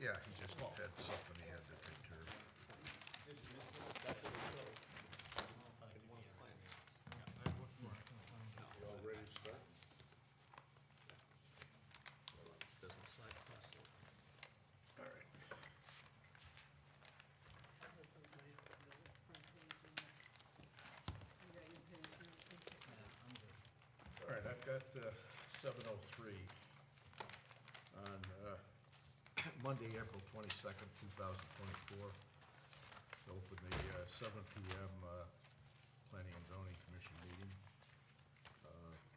Yeah, he just had something he had to take care of. You all ready to start? Business side parcel. All right. All right, I've got 7:03 on Monday, April 22nd, 2024. So open the 7 PM Planning and Zoning Commission meeting.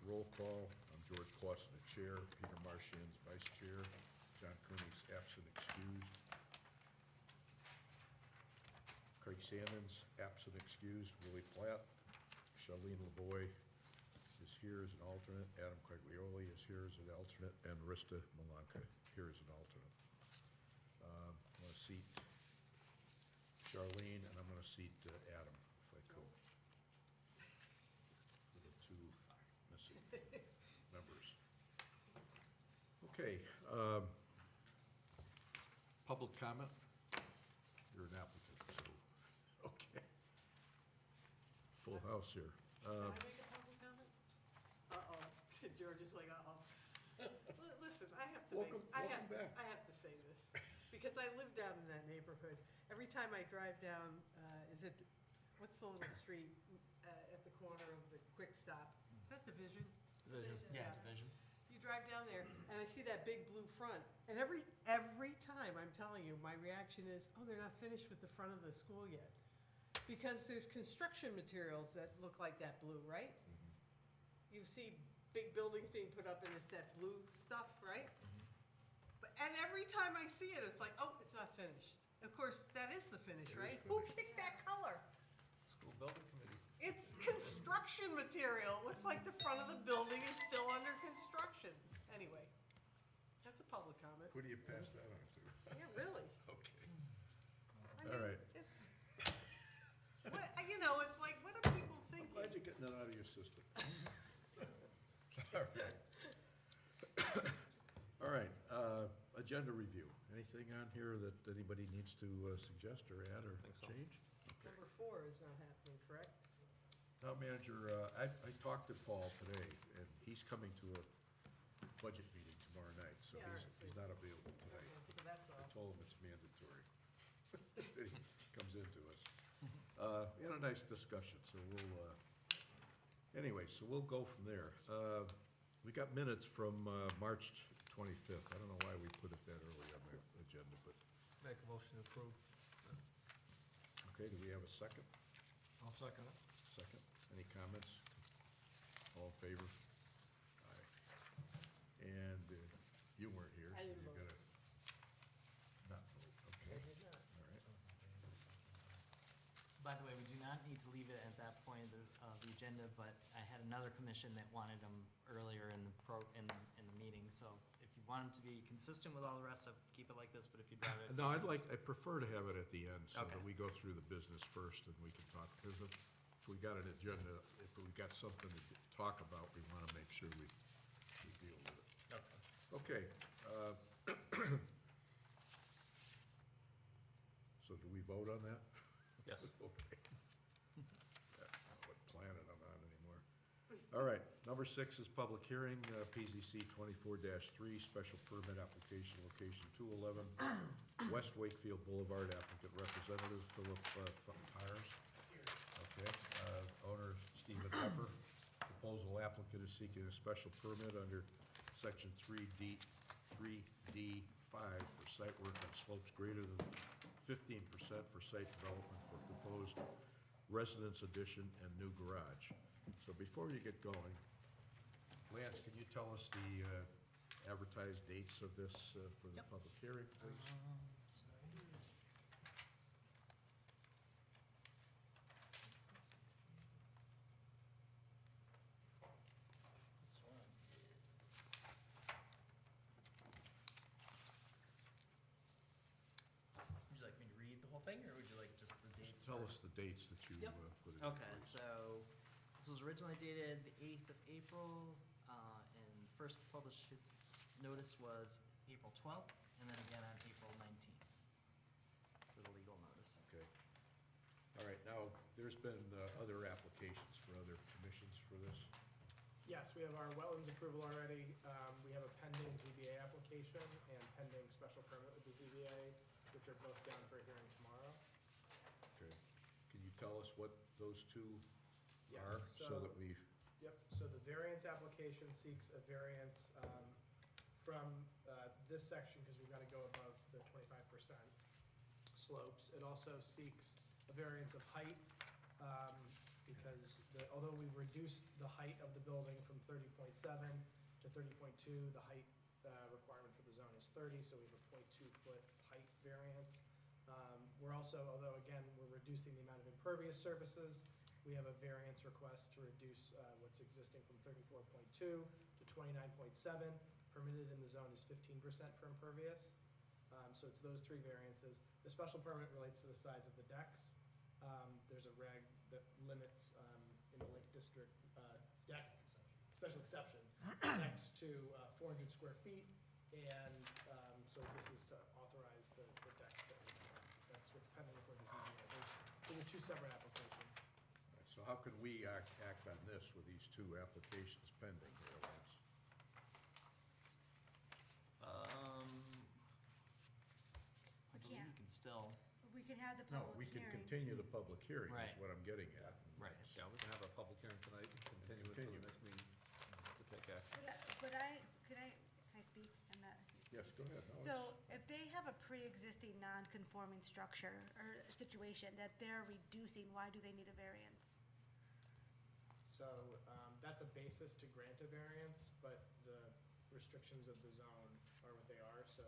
Roll call, I'm George Clausen, the chair, Peter Marchand, vice chair, John Cooney's absent excused. Craig Sammons, absent excused, Willie Platt, Charlene Lavoy is here as an alternate, Adam Quaglioli is here as an alternate, and Rista Malanka here as an alternate. I'm going to seat Charlene, and I'm going to seat Adam, if I could. For the two missing members. Okay, public comment? You're an applicant, so, okay. Full house here. Can I make a public comment? Uh-oh, George is like, uh-oh. Listen, I have to make, Welcome back. I have to say this, because I live down in that neighborhood. Every time I drive down, what's the little street at the corner of the Quick Stop? Is that Division? Yeah, division. You drive down there, and I see that big blue front, and every time, I'm telling you, my reaction is, oh, they're not finished with the front of the school yet. Because there's construction materials that look like that blue, right? You see big buildings being put up, and it's that blue stuff, right? And every time I see it, it's like, oh, it's not finished. Of course, that is the finish, It is right? Who finished. picked that color? School building committee. It's construction material. It looks like the front of the building is still under construction. Anyway, that's a public comment. Who do you pass that on to? Yeah, really. Okay. I All mean, right. You know, it's like, what are people I'm thinking? glad you're getting that out of your system. All right. All right, agenda review. Anything on here that anybody needs to suggest or add or Think so. change? Number 4 is not happening, correct? Town manager, I talked to Paul today, and he's coming to a budget meeting tomorrow night, so Yeah, all right, he's not available today. So that's I all. told him it's mandatory. That he comes into us. We had a nice discussion, so anyway, so we'll go from there. We got minutes from March 25th. I don't know why we put it that early on the agenda, but, Make a motion to approve. okay, do we have a second? I'll second it. Second. Any comments? All in favor? Aye. And you weren't here, I so didn't you vote. gotta not vote, okay? I did not. All right. By the way, we do not need to leave it at that point of the agenda, but I had another commission that wanted them earlier in the meeting, so if you want them to be consistent with all the rest of, keep it like this, but if you'd rather. No, I prefer to have it at the end, so that Okay. we go through the business first and we can talk, because if we got an agenda, if we got something to talk about, we wanna make sure we deal with it. Okay. Okay, so do we vote on that? Yes. Okay. Yeah, I don't know what planet I'm on anymore. All right, number 6 is public hearing, PZC 24-3, special permit application, location 211, West Wakefield Boulevard, applicant representative Philip Pyers. Okay, owner Stephen Pepper. Proposal applicant is seeking a special permit under section 3D5 for site work on slopes greater than 15% for site development for proposed residence addition and new garage. So before you get going, Lance, can you tell us the advertised dates of this for the Yep. public hearing, please? This one is. Would you like me to read the whole thing, or would you like just the dates? Tell first? us the dates that you Yep. put in. Okay, so this was originally dated the 8th of April, and first published notice was April 12th. and then again on April 19th for the legal notice. Okay. All right, now, there's been other applications for other commissions for this. Yes, we have our wetlands approval already. We have a pending ZBA application and pending special permit with the ZBA, which are both down for a hearing tomorrow. Okay. Can you tell us what those two Yes, are, so that we, Yep, so the variance application seeks a variance from this section, because we've got to go above the 25% slopes. It also seeks a variance of height, because although we've reduced the height of the building from 30.7 to 30.2, the height requirement for the zone is 30, so we have a 0.2-foot height variance. We're also, although again, we're reducing the amount of impervious surfaces, we have a variance request to reduce what's existing from 34.2 to 29.7. Permitted in the zone is 15% for impervious. So it's those three variances. The special permit relates to the size of the decks. There's a reg that limits in the Lake District deck, special exception, decks to 400 square feet. And so this is to authorize the decks that we have. That's what's pending for the ZBA. Those are two separate applications. so how can we act on this with these two applications pending here, Lance? I believe can't. you can still, We can have the No, public we can hearing. continue the public hearing, is Right. what I'm getting at. Yeah, we can have our public hearing tonight and continue it until Continue. the next meeting to take action. But can I speak? I'm not. Yes, go ahead. No, So if they have a pre-existing non-conforming structure or situation that they're reducing, why do they need a variance? So that's a basis to grant a variance, but the restrictions of the zone are what they are, so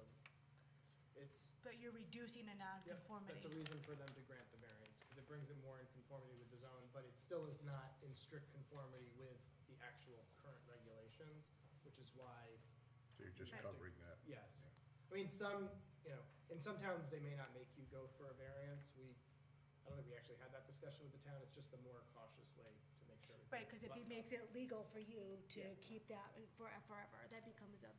it's, But you're reducing a yep, non-conformity. that's a reason for them to grant the variance, because it brings it more in conformity with the zone, but it still is not in strict conformity with the actual current regulations, which is why, so you're just Right. covering that. yes. I mean, in some towns, they may not make you go for a variance. I don't think we actually had that discussion with the town, it's just the more cautious way to make sure. Right, because if he makes it legal for you to Yeah. keep that forever, that becomes a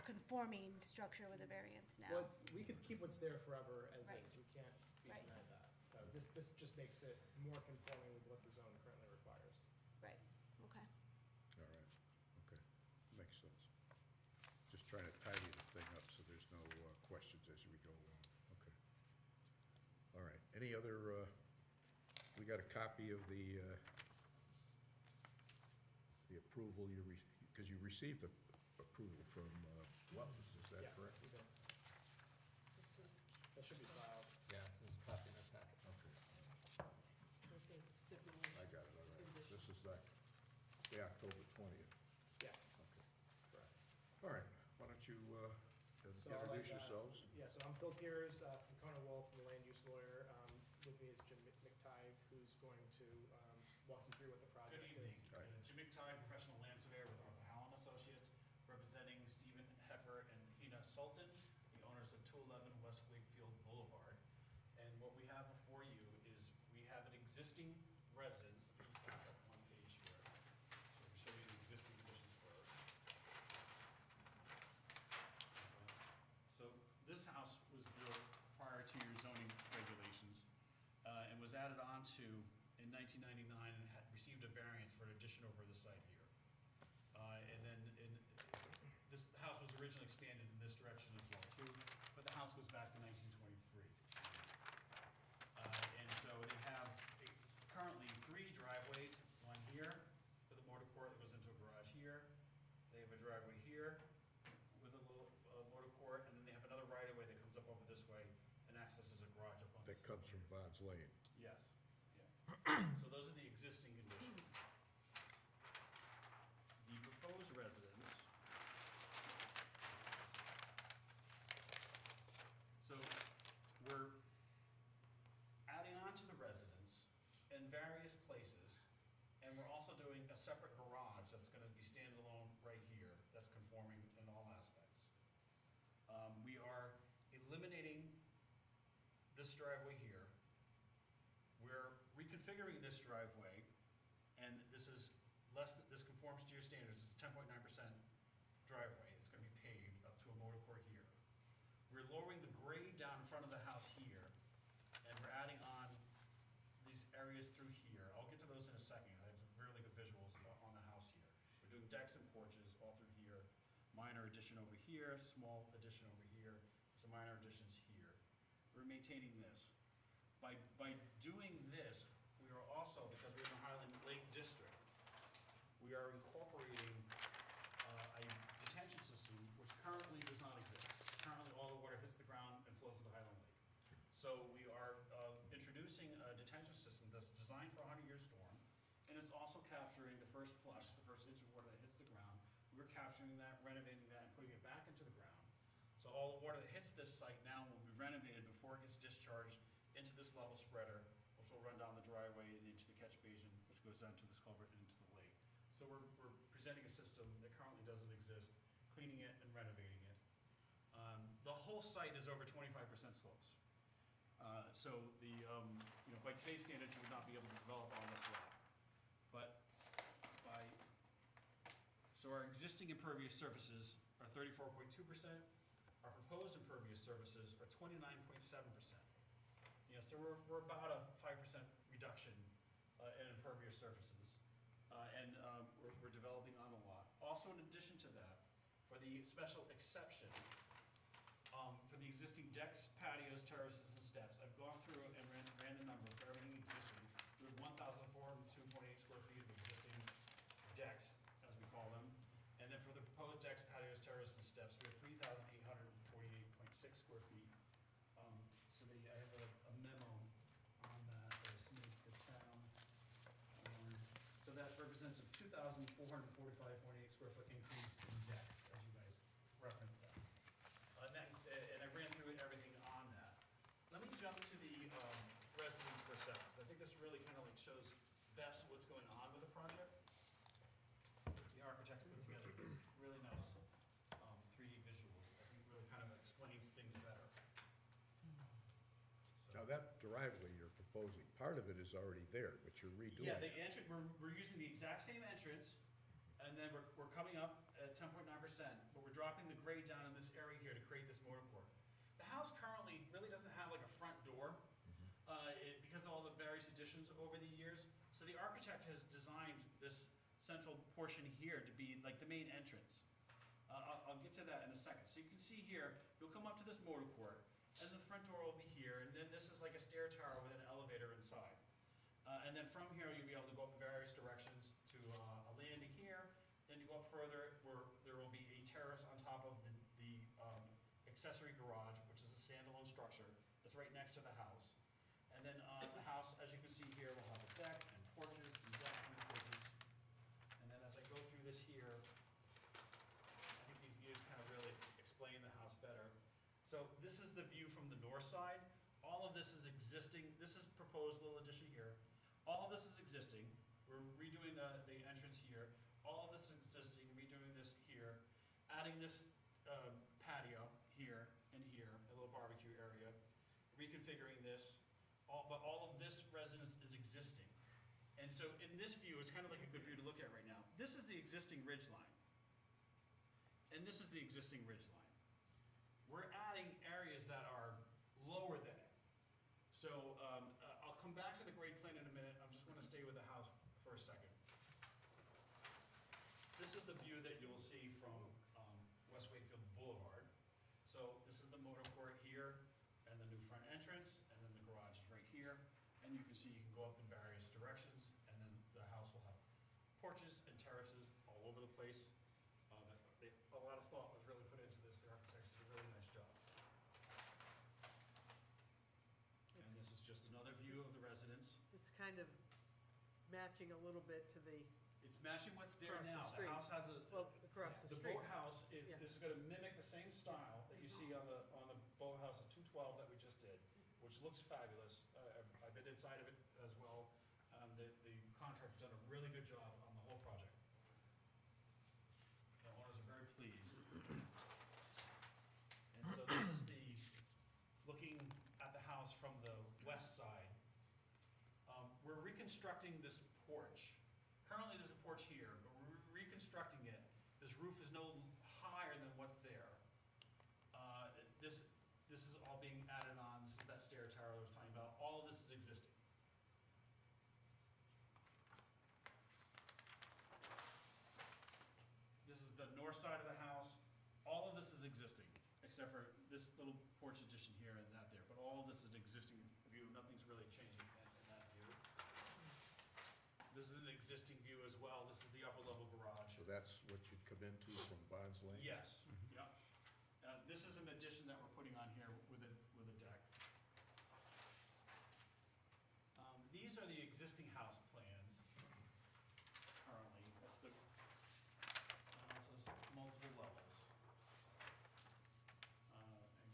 conforming structure with a variance now. Well, we could keep what's there forever as Right. is, we can't be Right. denied that. So this just makes it more conforming with what the zone currently requires. Right, okay. All right, okay, makes sense. Just trying to tidy the thing up so there's no questions as we go along, okay. All right, any other, we got a copy of the approval because you received the approval from Wetlands, is that Yes, correct? we do. That should be filed. Yeah, there's a copy in that packet. Okay, Okay, stipulation. I got it, all right. This is the October 20th, Yes, okay. that's correct. All right, why don't you So I'll let, introduce yourselves? Yeah, so I'm Phil Piers from Kona Wolf, I'm a land use lawyer. With me is Jim McTighe, who's going to walk you through what the project Good is. evening. Hi. Jim McTighe, professional land surveyor with Arthur Howell and Associates, representing Stephen Heffer and Hina Sultan, the owners of 211 West Wakefield Boulevard. And what we have before you is we have an existing residence. Let me just back up one page here, so I can show you the existing conditions first. So this house was built prior to your zoning regulations and was added onto in 1999 and had received a variance for an addition over the site here. And then this house was originally expanded in this direction as well too, but the house goes back to 1923. And so they have currently 3 driveways, one here with a motor court that goes into a garage here. They have a driveway here with a little motor court, and then they have another right-of-way that comes up over this way and accesses a garage up on That this side. comes from Vaughn's Lane. Yes, yeah. So those are the existing conditions. The proposed residence. So we're adding on to the residence in various places, and we're also doing a separate garage that's gonna be standalone right here, that's conforming in all aspects. We are eliminating this driveway here. We're reconfiguring this driveway, and this is this conforms to your standards, it's 10.9% driveway, it's gonna be paved up to a motor court here. we're lowering the grade down in front of the house here, and we're adding on these areas through here. I'll get to those in a second. I have some really good visuals on the house here. We're doing decks and porches all through here. Minor addition over here, small addition over here, some minor additions here. We're maintaining this. By doing this, we are also, because we're in the Highland Lake District, we are incorporating a detention system which currently does not exist. Currently, all the water hits the ground and flows into Highland Lake. So we are introducing a detention system that's designed for a 100-year storm, and it's also capturing the first flush, the first inch of water that hits the ground. We're capturing that, renovating that, and putting it back into the ground. So all the water that hits this site now will be renovated before it gets discharged into this level spreader, which will run down the driveway and into the catch basin, which goes down to this culvert and into the lake. So we're presenting a system that currently doesn't exist, cleaning it and renovating it. The whole site is over 25% slopes. So by today's standards, you would not be able to develop on this lot. But so our existing impervious surfaces are 34.2%. Our proposed impervious surfaces are 29.7%. So we're about a 5% reduction in impervious surfaces. And we're developing on the lot. Also, in addition to that, for the special exception, for the existing decks, patios, terraces, and steps, I've gone through and ran the number for everything existing. We have 1,402.8 square feet of existing decks, as we call them. And then for the proposed decks, patios, terraces, and steps, we have 3,848.6 square feet. I have a memo on that as soon as it gets down. So that represents a 2,445.8 square foot increase in decks, as you guys referenced that. And I ran through everything on that. Let me jump to the residents for a second, because I think this really kind of shows best what's going on with the project. The architects put together really nice 3D visuals. I think really kind of explains things better. Now, that driveway you're proposing, part of it is already there, but you're redoing Yeah, it. the entrance, we're using the exact same entrance, and then we're coming up at 10.9%, but we're dropping the grade down in this area here to create this motor court. The house currently really doesn't have like a front door, because of all the various additions over the years. So the architect has designed this central portion here to be like the main entrance. I'll get to that in a second. So you can see here, you'll come up to this motor court, and the front door will be here, and then this is like a stair tower with an elevator inside. And then from here, you'll be able to go up in various directions to a landing here. Then you go up further, where there will be a terrace on top of the accessory garage, which is a standalone structure that's right next to the house. And then the house, as you can see here, will have a deck and porches and deck and porches. And then as I go through this here, I think these views kind of really explain the house better. So this is the view from the north side. All of this is existing. This is proposed little addition here. All of this is existing. We're redoing the entrance here. All of this is existing, redoing this here. Adding this patio here and here, a little barbecue area. Reconfiguring this. But all of this residence is existing. And so in this view, it's kind of like a good view to look at right now. This is the existing ridge line. And this is the existing ridge line. We're adding areas that are lower than it. So I'll come back to the grade plan in a minute. I'm just going to stay with the house for a second. This is the view that you'll see from West Wakefield Boulevard. So this is the motor court here, and the new front entrance, and then the garage is right here. And you can see you can go up in various directions, and then the house will have porches and terraces all over the place. A lot of thought was really put into this. The architects did a really nice job. And this is just another view of the residence. It's kind of matching a little bit to the, It's matching what's there Across the now. street. The house has a. well, across the The street. boathouse is, Yeah. this is gonna mimic the same style that you see on the boathouse at 212 that we just did, which looks fabulous. I've been inside of it as well. The contractor's done a really good job on the whole project. The owners are very pleased. And so this is looking at the house from the west side. We're reconstructing this porch. Currently, there's a porch here, but we're reconstructing it. This roof is no higher than what's there. this is all being added on, this is that stair tower I was talking about, all of this is existing. This is the north side of the house, all of this is existing, except for this little porch addition here and that there, but all of this is an existing view, nothing's really changing in that view. This is an existing view as well, this is the upper level garage. So that's what you'd come into from Bonds Lane? Yes, yeah. This is an addition that we're putting on here with a deck. These are the existing house plans currently. That's the, so it's multiple levels.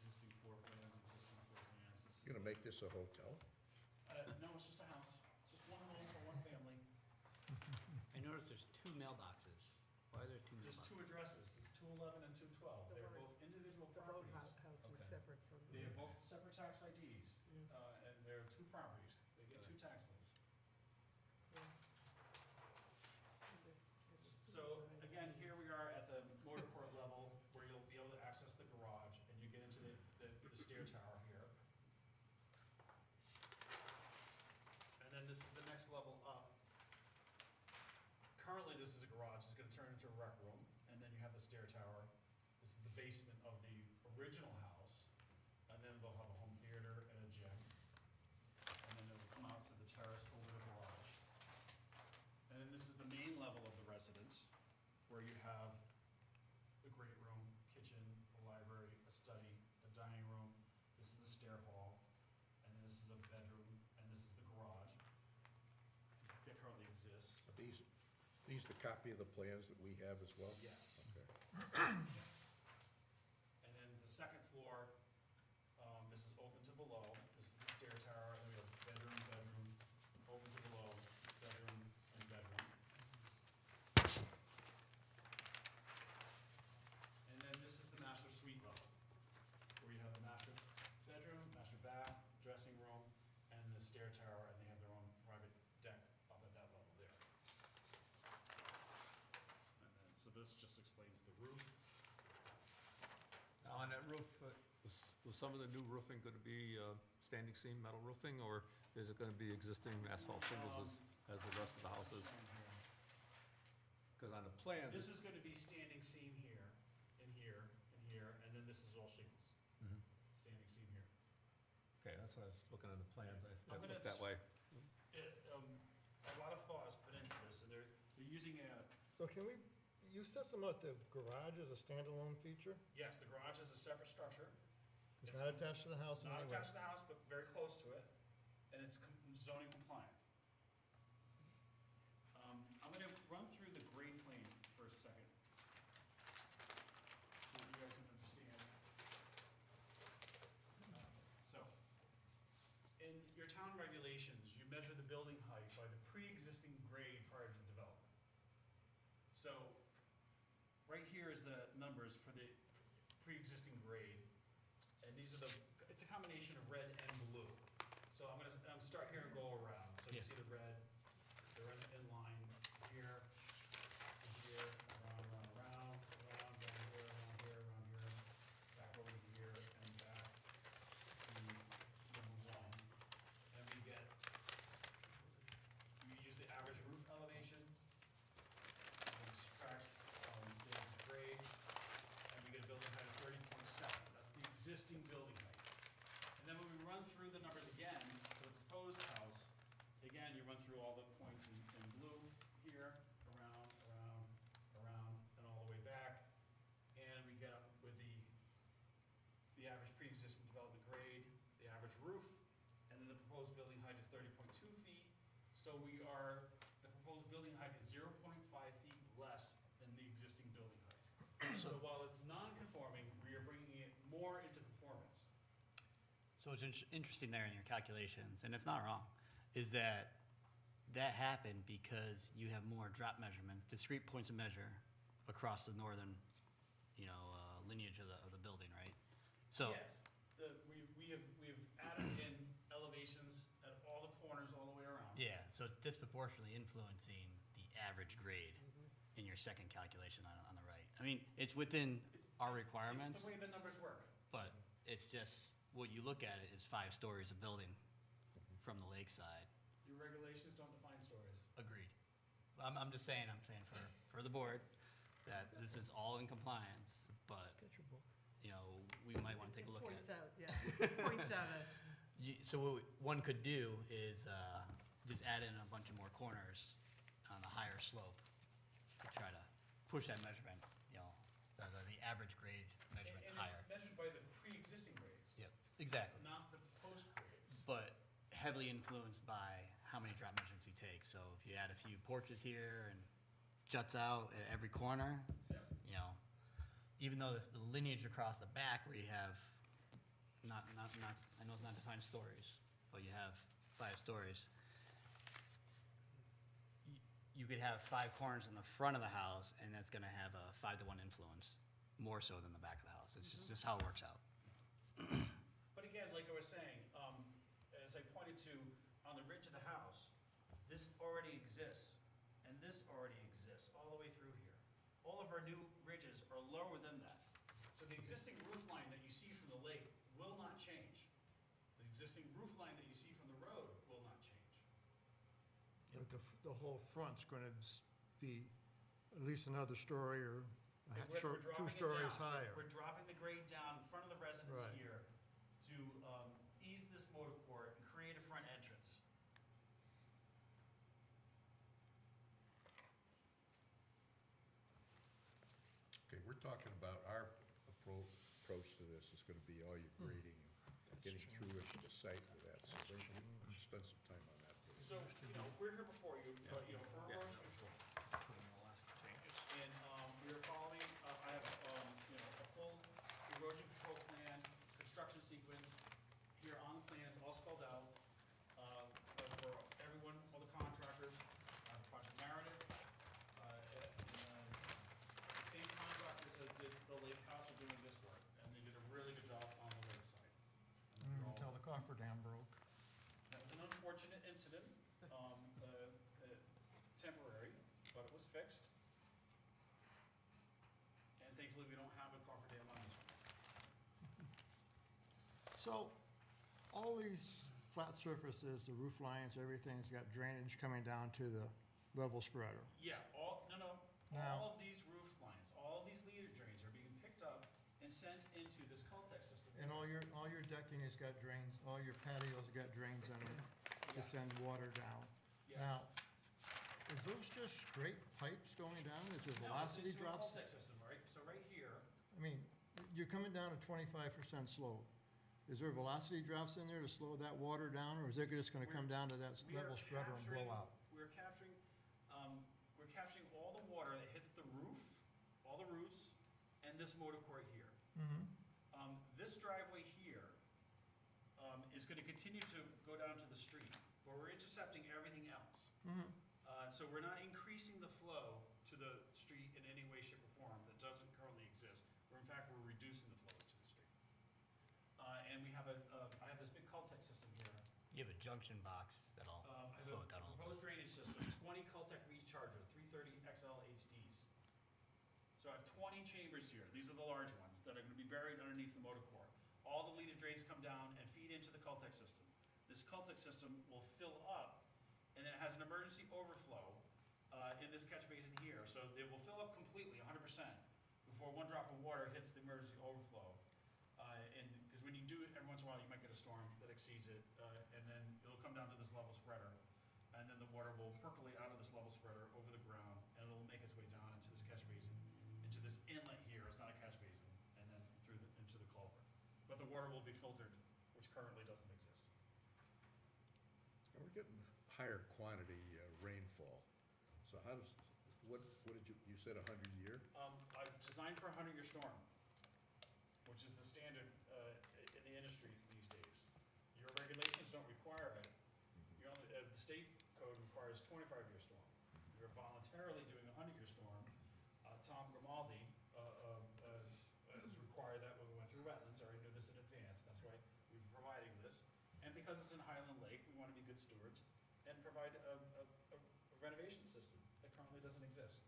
Existing floor plans, existing floor plans. This is You gonna make this a hotel? no, it's just a house. It's just one home for one family. I noticed there's 2 mailboxes. Why are there 2 There's mailboxes? 2 addresses. It's 211 and 212. They're both individual The boat properties. house is Okay. separate from. They are both separate tax IDs, Mm. and they're 2 properties. They get 2 tax bills. So again, here we are at the motor court level where you'll be able to access the garage and you get into the stair tower here. And then this is the next level up. Currently, this is a garage. It's gonna turn into a rec room, and then you have the stair tower. This is the basement of the original house, and then they'll have a home theater and a gym. And then it'll come out to the terrace over the garage. And then this is the main level of the residence, where you have a great room, kitchen, a library, a study, a dining room. This is the stair hall, and then this is a bedroom, and this is the garage that currently exists. Are these the copy of the plans that we have as well? Yes. Okay. Yes. And then the second floor, this is open to below. This is the stair tower, and we have bedroom, bedroom, open to below, bedroom, and bedroom. And then this is the master suite level, where you have the master bedroom, master bath, dressing room, and the stair tower, and they have their own private deck up at that level there. And then, so this just explains the roof. Now, on that roof, was some of the new roofing gonna be standing seam metal roofing, or is it gonna be existing asphalt shingles as the rest of the houses? Because on the plans, This is gonna be standing seam here, and here, and here, and then this is all shingles. Mhm. Standing seam here. Okay, that's what I was looking at the plans, I'm it gonna looked that way. A lot of thought is put into this, and they're using So can we, you said something about the garage as a standalone feature? yes, the garage is a separate structure. It's not attached to the house in Not any way? attached to the house, but very close to it, and it's zoning compliant. I'm gonna run through the grade plane for a second, so that you guys can understand. So, in your town regulations, you measure the building height by the pre-existing grade prior to development. So, right here is the numbers for the pre-existing grade, and these are it's a combination of red and blue. So I'm gonna start here and go around, so you Yeah. see the red, they're in line here, to here, around, down here, back over here, and back to the zone. And we use the average roof elevation, and subtract, the grade, and we get a building height of 30.7. That's the existing building height. And then when we run through the numbers again for the proposed house, again, you run through all the points in blue here, around, and all the way back. And we get up with the average pre-existing development grade, the average roof, and then the proposed building height is 30.2 feet. So the proposed building height is 0.5 feet less than the existing building height. So while it's non-conforming, we are bringing it more into conformance. So what's interesting there in your calculations, and it's not wrong, is that happened because you have more drop measurements, discrete points of measure across the northern, lineage of the building, right? So, Yes, we have added in elevations at all the corners all the way around. yeah, so it's disproportionately influencing the average grade in your second calculation on the right. I mean, it's within our requirements, It's the way the numbers work. but it's just, what you look at it is 5 stories of building from the lakeside. Your regulations don't define stories. Agreed. I'm just saying, for the board, that this is all in compliance, but, Get your book. you know, we might want to take a look at Points it. out, yeah, points out a, So what one could do is just add in a bunch of more corners on a higher slope to try to push that measurement, you know, the average grade measurement And higher. it's measured by the pre-existing grades, Yep, exactly. not the post grades. But heavily influenced by how many drop measurements you take. So if you add a few porches here and juts out at every corner, Yeah. you know, even though the lineage across the back where you have not, I know it's not defined stories, but you have 5 stories. You could have 5 corners in the front of the house, and that's gonna have a 5-to-1 influence, more so than the back of the house. It's just how it works out. But again, like I was saying, as I pointed to, on the ridge of the house, this already exists, and this already exists, all the way through here. All of our new ridges are lower than that. So the existing roof line that you see from the lake will not change. The existing roof line that you see from the road will not change. But the whole front's gonna be at least another story or We're dropping 2 it stories down. higher. We're dropping the grade down in front of the residence Right. here to ease this motor court and create a front entrance. Okay, we're talking about our approach to this is gonna be all your grading and getting through into the site with that, so we're gonna spend some time on that. So, you know, we're here before you, but, you know, for erosion control. And, we are following, I have, you know, a full erosion control plan, construction sequence here on the plans, all spelled out, for everyone, all the contractors, Project Narrative, and, the same contractors that did the lake house are doing this work, and they did a really good job on the lakeside. And they're all- Until the cofferdam broke. That was an unfortunate incident, temporary, but it was fixed. And thankfully, we don't have a cofferdam on this one. So, all these flat surfaces, the roof lines, everything's got drainage coming down to the level spreader. Yeah, Now- all of these roof lines, all of these leader drains are being picked up and sent into this Cultex system. And all your decking has got drains, all your patios have got drains in it to Yeah. send water down. Yeah. Now, is those just straight pipes going down? Is there No, it's velocity into a drops? Cultex system, right? So right here, I mean, you're coming down a 25% slope. Is there velocity drops in there to slow that water down, or is it just gonna come down to that we are level spreader and blow out? We're capturing all the water that hits the roof, all the roofs, and this motor court here. This driveway here, is gonna continue to go down to the street, but we're intercepting everything else. So we're not increasing the flow to the street in any way, shape, or form that doesn't currently exist. In fact, we're reducing the flows to the street. And we have I have this big Cultex system here. You have a junction box that'll I have slow it down a little proposed bit. drainage system, 20 Cultec recharger, 330 XL HDs. So I have 20 chambers here. These are the large ones that are gonna be buried underneath the motor core. All the leader drains come down and feed into the Cultec system. This Cultec system will fill up, and then it has an emergency overflow in this catch basin here. So it will fill up completely, 100%, before one drop of water hits the emergency overflow. Because when you do it, every once in a while, you might get a storm that exceeds it, and then it'll come down to this level spreader, and then the water will percolate out of this level spreader over the ground, and it'll make its way down into this catch basin, into this inlet here. It's not a catch basin, and then into the culvert. But the water will be filtered, which currently doesn't exist. And we're getting higher quantity rainfall. So how does, what did you said 100 year? I've designed for a 100-year storm, which is the standard in the industry these days. Your regulations don't require it. The state code requires 25-year storm. You're voluntarily doing a 100-year storm. Tom Grimaldi has required that when we went through wetlands. I already knew this in advance. That's why we're providing this. And because it's in Highland Lake, we want to be good stewards and provide a renovation system that currently doesn't exist.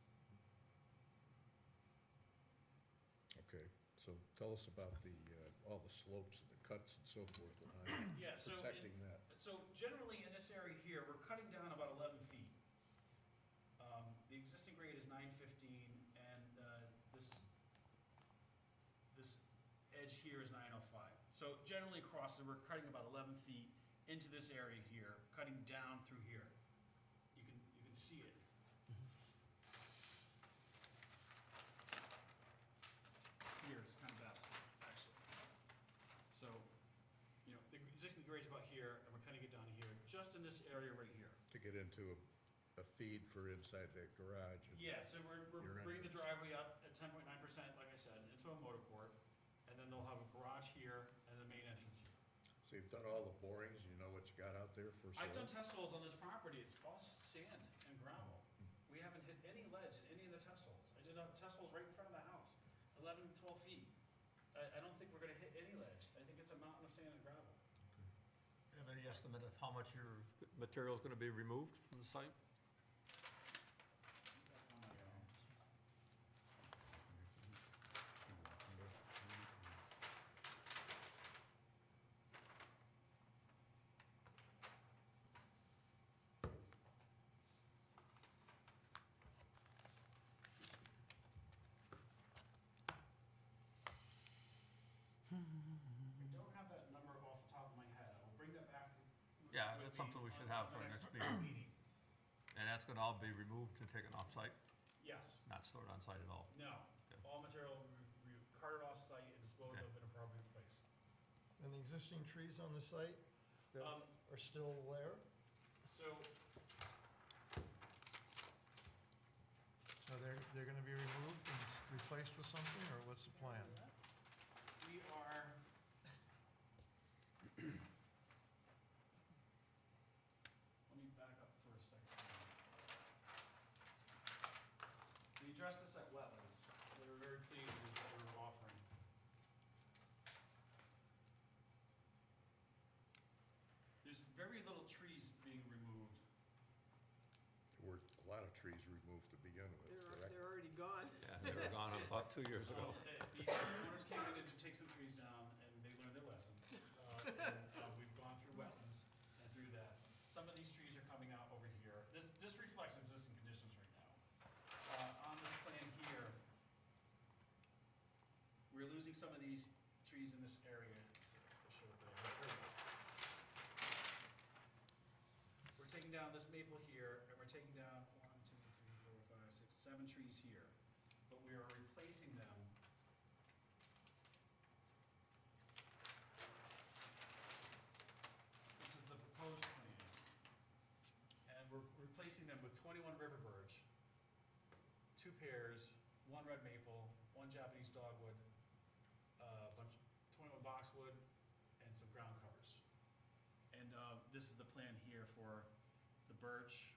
Okay, so tell us about all the slopes and the cuts and so forth, and how you're Yeah, so protecting that. So generally in this area here, we're cutting down about 11 feet. The existing grade is 915, and this edge here is 905. So generally across, we're cutting about 11 feet into this area here, cutting down through here. You can see it. Here is kind of best, actually. So, you know, the existing grade is about here, and we're cutting it down to here, just in this area right here. To get into a feed for inside that garage. And Yeah, so we're Your bringing the entrance. driveway up at 10.9%, like I said, into a motor court, and then they'll have a garage here and the main entrance here. So you've done all the borings, you know what you got out there for I've done soil? test holes on this property, it's all sand and gravel. We haven't hit any ledge in any of the test holes. I did test holes right in front of the house, 11, 12 feet. I don't think we're gonna hit any ledge. I think it's a mountain of sand and gravel. Have any estimate of how much your material is gonna be removed from the site? That's on my own. I don't have that number off the top of my head. I will bring that back to. Yeah, with that's me something we should on have the for our next meeting. And that's gonna all be removed and taken off-site, Yes, not stored on-site at all? no, Okay. all material we carted off-site and disposed Okay. of in a appropriate place. And the existing trees on the site that Um, are still there? So, So they're gonna be removed and replaced with something, or what's the plan? we are. Let me back up for a second. We addressed this at wetlands. They were very pleased with what we were offering. There's very little trees being removed. There were a lot of trees removed to begin with, correct? They're already gone. Yeah, they were gone about 2 years ago. The owners came in to take some trees down, and they learned their lesson. We've gone through wetlands and through that. Some of these trees are coming out over here. This reflects existing conditions right now. On this plan here, we're losing some of these trees in this area. I'll show it there. Here we go. We're taking down this maple here, and we're taking down 1, 2, 3, 4, 5, 6, 7 trees here. But we are replacing them. This is the proposed plan. And we're replacing them with 21 river birch, 2 pairs, 1 red maple, 1 Japanese dogwood, a bunch, 21 boxwood, and some ground covers. And this is the plan here for the birch,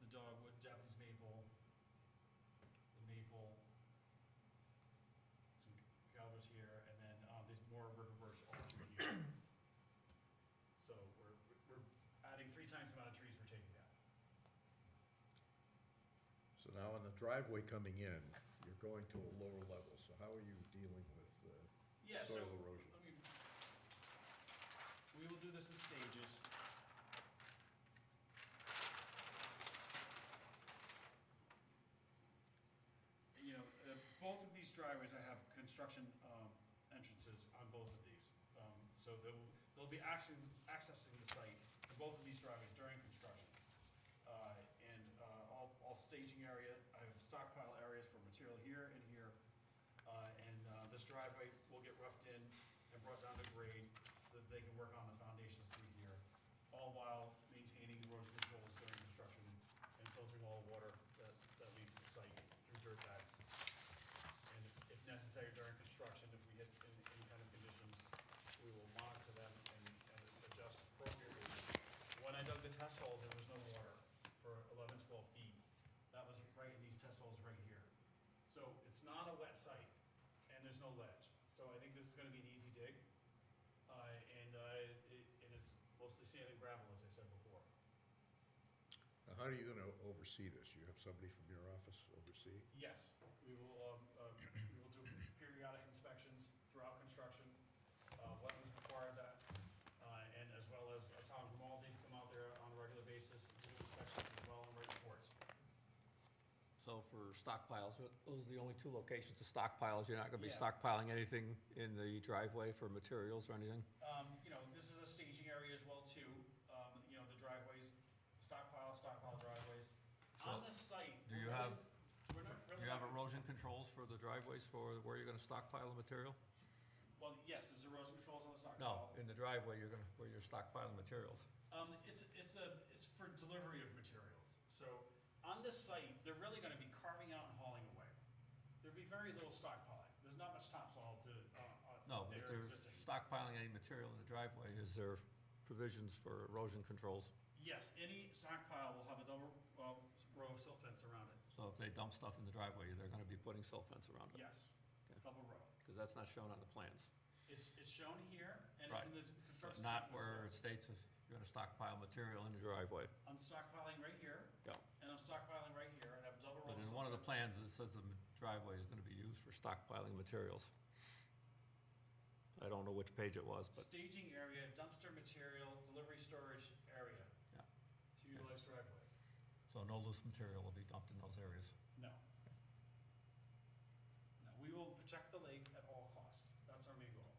the dogwood, Japanese maple, the maple, some calvers here, and then there's more river birch all through here. So we're adding 3 times the amount of trees we're taking down. So now on the driveway coming in, you're going to a lower level, so how are you dealing with Yeah, so, soil erosion? we will do this in stages. You know, both of these driveways, I have construction entrances on both of these. So they'll be accessing the site in both of these driveways during construction. And all staging area, I have stockpile areas for material here and here. This driveway will get roughed in and brought down to grade so that they can work on the foundations through here, all while maintaining erosion controls during construction and filtering all the water that leaves the site through dirt bags. And if necessary during construction, if we hit any kind of conditions, we will monitor them and adjust appropriately. When I dug the test holes, there was no water for 11, 12 feet. That was right in these test holes right here. So it's not a wet site, and there's no ledge. So I think this is gonna be an easy dig. And it's mostly sand and gravel, as I said before. Now, how are you gonna oversee this? You have somebody from your office oversee? Yes, we will do periodic inspections throughout construction. Wetlands require that, and as well as Tom Grimaldi to come out there on a regular basis to do inspections as well and write reports. So for stockpiles, those are the only two locations of stockpiles. You're not gonna be Yeah. stockpiling anything in the driveway for materials or anything? You know, this is a staging area as well too. You know, the driveways, stockpile driveways. On So, this site. do you we're have- really- we're not Do really you have not- erosion controls for the driveways for where you're gonna stockpile the material? Well, yes, there's erosion controls on the No, stockpile. in the driveway, where you're stockpiling materials. It's for delivery of materials. So on this site, they're really gonna be carving out and hauling away. There'd be very little stockpiling. There's not much topsoil to, No, but if there they're existing. stockpiling any material in the driveway, is there provisions for erosion controls? Yes, any stockpile will have a double, row of silt fence around it. So if they dump stuff in the driveway, they're gonna be putting silt fence around it? Yes, Okay. double row. Because that's not shown on the plans. It's shown here, and it's in the But construction. not sequence where here. it states if you're gonna stockpile material in the driveway. I'm stockpiling right here, Yeah. and I'm stockpiling right here, and I have a double row But of in silt one of the fence. plans, it says the driveway is gonna be used for stockpiling materials. I don't know which page it was, but, Staging area, dumpster material, delivery storage area. Yeah. To utilize driveway. so no loose material will be dumped in those areas. No. No, we will protect the lake at all costs. That's our main goal.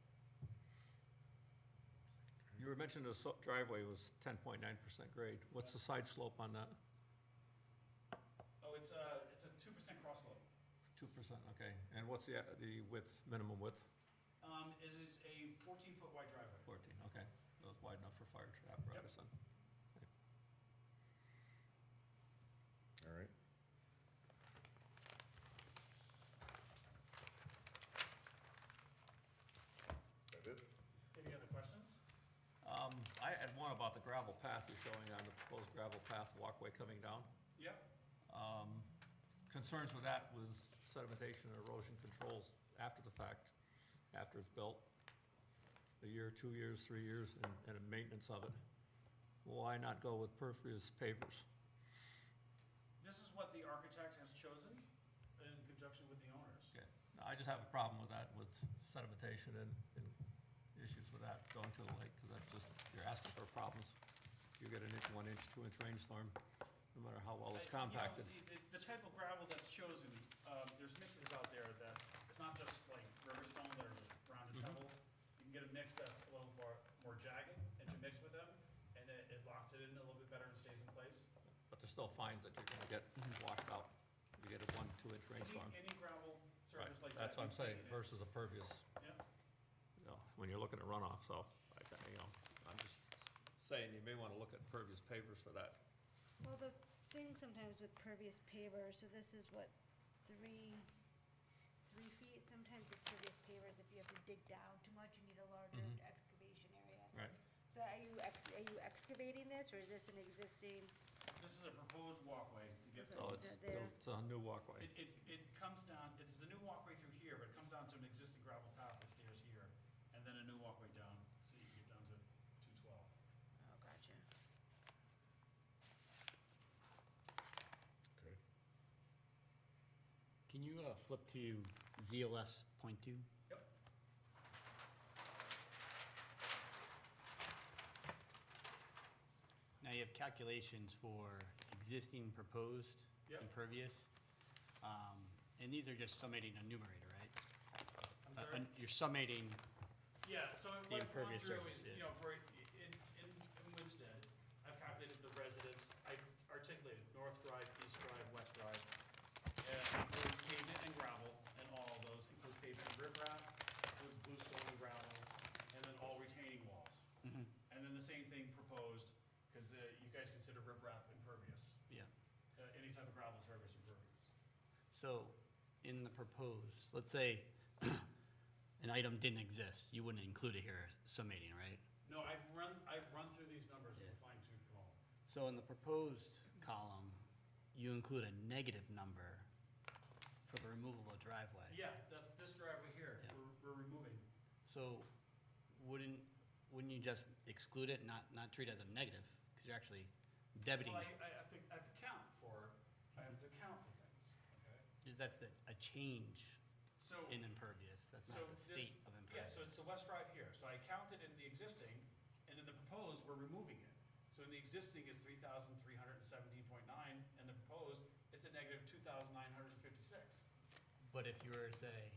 You were mentioning the driveway was 10.9% grade. What's the side slope on that? Oh, it's a 2% cross slope. 2%, okay. And what's the width, minimum width? It is a 14-foot wide driveway. 14, okay. So it's wide enough for fire apparatus then. All right. That it? Any other questions? I had one about the gravel path you're showing on the proposed gravel path walkway coming down. Yep. Concerns with that was sedimentation and erosion controls after the fact, after it's built. A year, 2 years, 3 years, and a maintenance of it. Why not go with pervious pavers? This is what the architect has chosen in conjunction with the owners. Okay. No, I just have a problem with that, with sedimentation and issues with that going to the lake, because that's just, you're asking for problems. You get an inch, 1 inch, 2 inch rainstorm, no matter how well it's You know, compacted. the type of gravel that's chosen, there's mixes out there that, it's not just like Riverstone that are just rounded Mhm. pebbles. You can get a mix that's a little more jagged, and you mix with them, and it locks it in a little bit better and stays in place. But there's still fines that you're gonna get washed out. If you get a 1, 2 inch rainstorm. Any gravel Right, surface like that. that's what I'm you can saying, mix. versus a pervious, Yeah. you know, when you're looking at runoff, so, you know, I'm just saying you may wanna look at pervious pavers for that. Well, the thing sometimes with pervious pavers, so this is what, 3 feet? Sometimes with pervious pavers, if you have to dig down too much, you need a larger Mhm. excavation area. Right. So are you excavating this, or is this an existing? This is a proposed walkway to get So to. it's, there. it's a new walkway. It comes down, it's a new walkway through here, but it comes down to an existing gravel path that stairs here, and then a new walkway down, so you can get down to 212. Oh, gotcha. Okay. Can you flip to ZLS .2? Yep. Now you have calculations for existing, proposed, Yep. impervious. And these are just summating a numerator, right? I'm sorry? You're summating, Yeah, so The what I've gone impervious through surface, is, yeah. you know, in Winston, I've calculated the residents, I articulated North Drive, East Drive, West Drive, include pavement and gravel, and all of those, include pavement and riprap, include bluestone and gravel, and then all retaining walls. Mhm. And then the same thing proposed, because you guys consider riprap impervious. yeah. Any type of gravel surface impervious. So in the proposed, let's say an item didn't exist, you wouldn't include it here summating, right? No, I've run through these numbers with Yeah. a fine tooth comb. So in the proposed column, you include a negative number for the removable driveway. Yeah, that's this driveway here, Yeah. we're removing. So wouldn't you just exclude it, not treat it as a negative? Because you're actually debiting. Well, I have to account for things, okay? That's a change So. in impervious. That's not the this- state of Yeah, impervious. so it's the West Drive here, so I counted in the existing, and in the proposed, we're removing it. So in the existing is 3,317.9, and the proposed is a negative 2,956. But if you were to say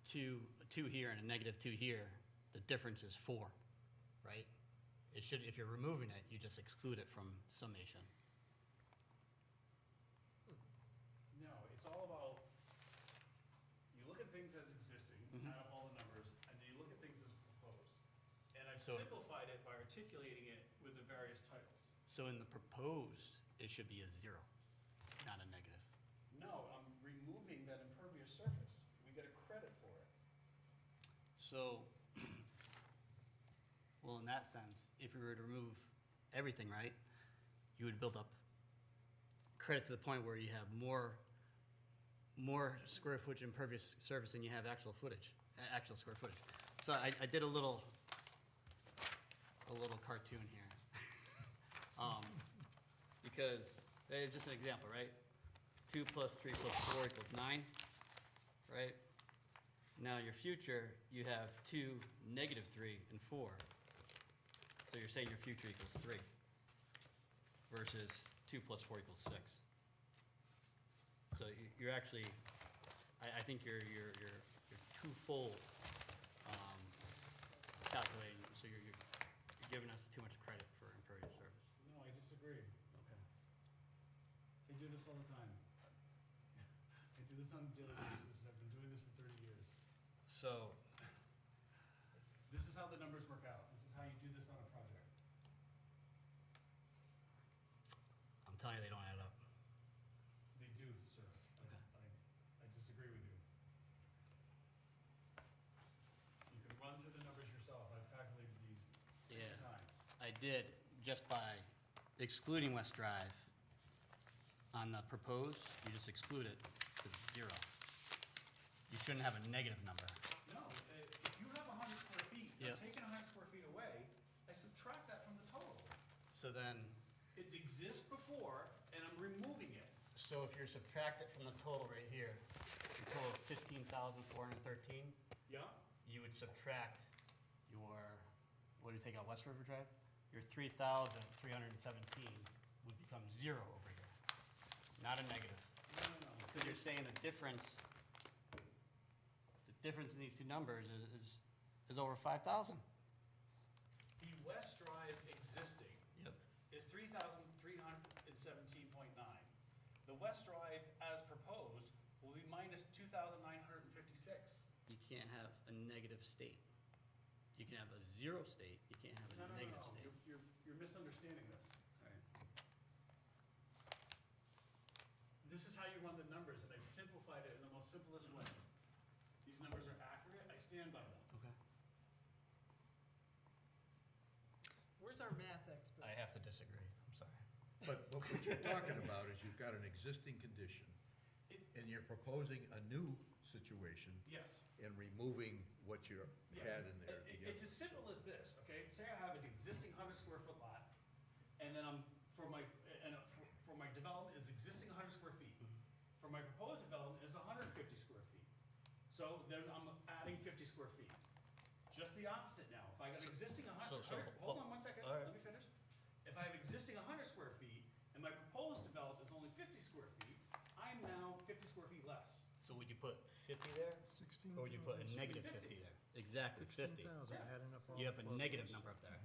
two here and a -2 here, the difference is 4, right? It should, if you're removing it, you just exclude it from summation. No, it's all about, you look at things as existing, add up all the numbers, and then you look at things as proposed. And I've So- simplified it by articulating it with the various titles. So in the proposed, it should be a 0, not a negative. No, I'm removing that impervious surface. We get a credit for it. So, well, in that sense, if we were to remove everything, right, you would build up credit to the point where you have more square footage impervious surface than you have actual footage, actual square footage. So I did a little cartoon here. Because it's just an example, right? 2 + 3 + 4 = 9, right? Now, your future, you have 2, -3, and 4. So you're saying your future equals 3 versus 2 + 4 = 6. So you're actually, I think you're twofold calculating, so you're giving us too much credit for impervious surface. No, I disagree. Okay. I do this all the time. I do this on a daily basis, and I've been doing this for 30 years. So, This is how the numbers work out. This is how you do this on a project. I'm telling you, they don't add up. They do, sir. Okay. I disagree with you. You can run through the numbers yourself. I've calculated these many Yeah. times. I did, just by excluding West Drive. On the proposed, you just exclude it to 0. You shouldn't have a negative number. No, if you have 100 square feet, I'm Yep. taking 100 square feet away, I subtract that from the total. So then, It exists before, and I'm removing it. so if you subtract it from the total right here, the total of 15,413, Yeah? you would subtract your, what do you take out, West River Drive? Your 3,317 would become 0 over here, not a negative. No. Because you're saying the difference in these two numbers is over 5,000. The West Drive existing Yep. is 3,317.9. The West Drive as proposed will be minus 2,956. You can't have a negative state. You can have a 0 state, you can't have No, a no, negative no, state. you're misunderstanding this. Alright. This is how you run the numbers, and I've simplified it in the most simplest way. These numbers are accurate, I stand by them. Okay. Where's our math expert? I have to disagree, I'm sorry. But what you're talking about is you've got an existing condition, It- and you're proposing a new situation Yes. and removing what you Yeah. had in there. It's as simple as this, okay? Say I have an existing 100 square foot lot, and then for my development is existing 100 square feet. For my proposed development is 150 square feet. So then I'm adding 50 square feet. Just the opposite now. If I got existing 100, hold on 1 second, all right. let me finish. If I have existing 100 square feet, and my proposed development is only 50 square feet, I'm now 50 square feet less. So would you put 50 there, 16,000. or would you put a negative 50 there? Exactly, 50. 16,000, Yeah. adding up all You have a the negative pluses. number up there.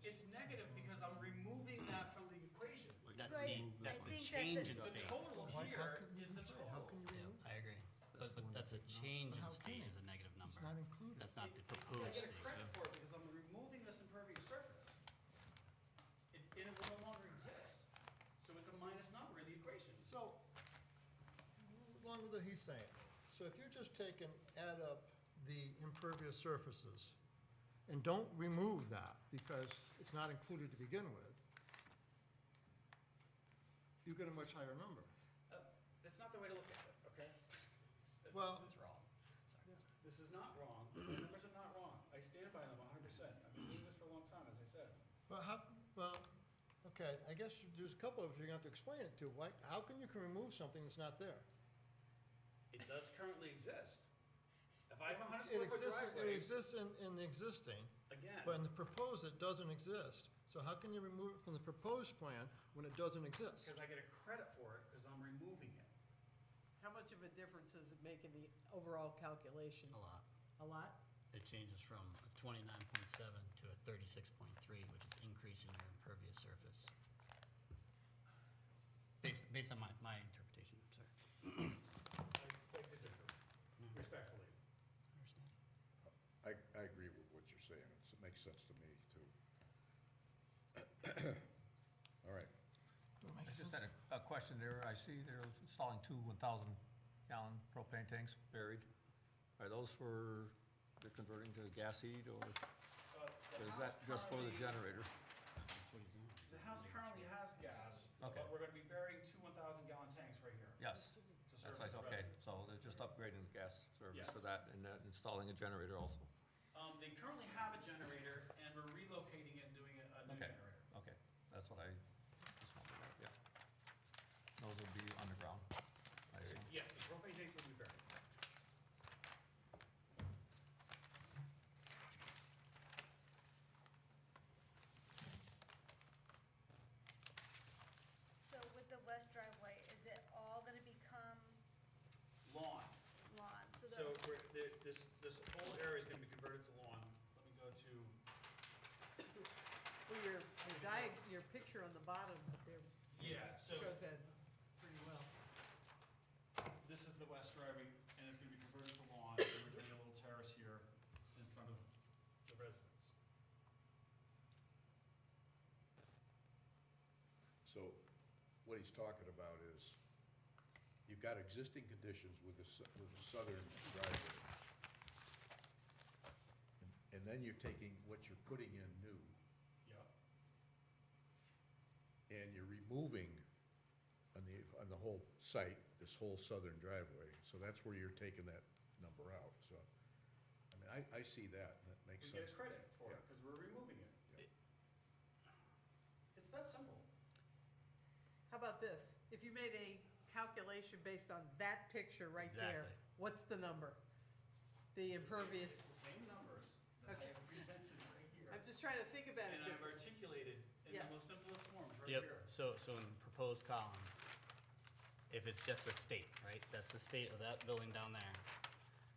It's negative because I'm removing that from the equation. That's Right. the, I that's the think that change the- in The state. total How here can you is the do it? How total. can you Yeah, remove? I agree. But that's a change in How can state it? is a negative It's number. not included. That's not the I proposed get a state. credit for it because I'm removing this impervious surface. And it will no longer exist. So it's a minus number in the equation. So, along with what he's saying, so if you just take and add up the impervious surfaces and don't remove that because it's not included to begin with, you get a much higher number. That's not the way to look at it, okay? Well- That's wrong. This is not wrong. The numbers are not wrong. I stand by them 100%. I've been doing this for a long time, as I said. Well, Okay, I guess there's a couple of us you're gonna have to explain it to. Why, how can you remove something that's not there? It does currently exist. If I have a 100 It square foot exists, it driveway, exists in the existing, again, but in the proposed, it doesn't exist. So how can you remove it from the proposed plan when it doesn't exist? because I get a credit for it, because I'm removing it. How much of a difference does it make in the overall calculation? A lot. A lot? It changes from a 29.7 to a 36.3, which is increasing your impervious surface. Based on my interpretation, I'm sorry. I beg to differ, respectfully. Understand? I agree with what you're saying. It makes sense to me, too. All right. I just had a question there. I see they're installing two 1,000-gallon propane tanks buried. Are those for, they're converting to gas heat, or The is house that just for the currently- generator? That's what he's doing. The house currently has gas, Okay. but we're gonna be burying two 1,000-gallon tanks right here. Yes, To that's service right, the okay. residents. So they're just upgrading the gas service Yes. for that and installing a generator also. They currently have a generator, and we're relocating it and doing a new Okay. generator. Okay, that's what I just wondered, yeah. Those will be underground, I assume. Yes, the propane tanks will be buried. So with the west driveway, is it all gonna become Lawn. lawn? So this whole area is gonna be converted to lawn. Let me go to, Well, your picture on the bottom up there yeah, so shows that pretty well. this is the west driveway, and it's gonna be converted to lawn, and we're doing a little terrace here in front of the residence. So what he's talking about is, you've got existing conditions with the southern driveway. And then you're taking what you're putting in new, Yep. and you're removing on the whole site, this whole southern driveway. So that's where you're taking that number out, so. I mean, I see that, and that makes We sense. get a credit for it, Yeah. because we're removing it. Yeah. It's that simple. How about this? If you made a calculation based on that picture right there, Exactly. what's the number? The impervious, It's the same numbers that I Okay. have presented right here. I'm just trying to think about it And I've different. articulated in Yes. the most simplest forms right Yep, here. so in the proposed column, if it's just a state, right, that's the state of that building down there,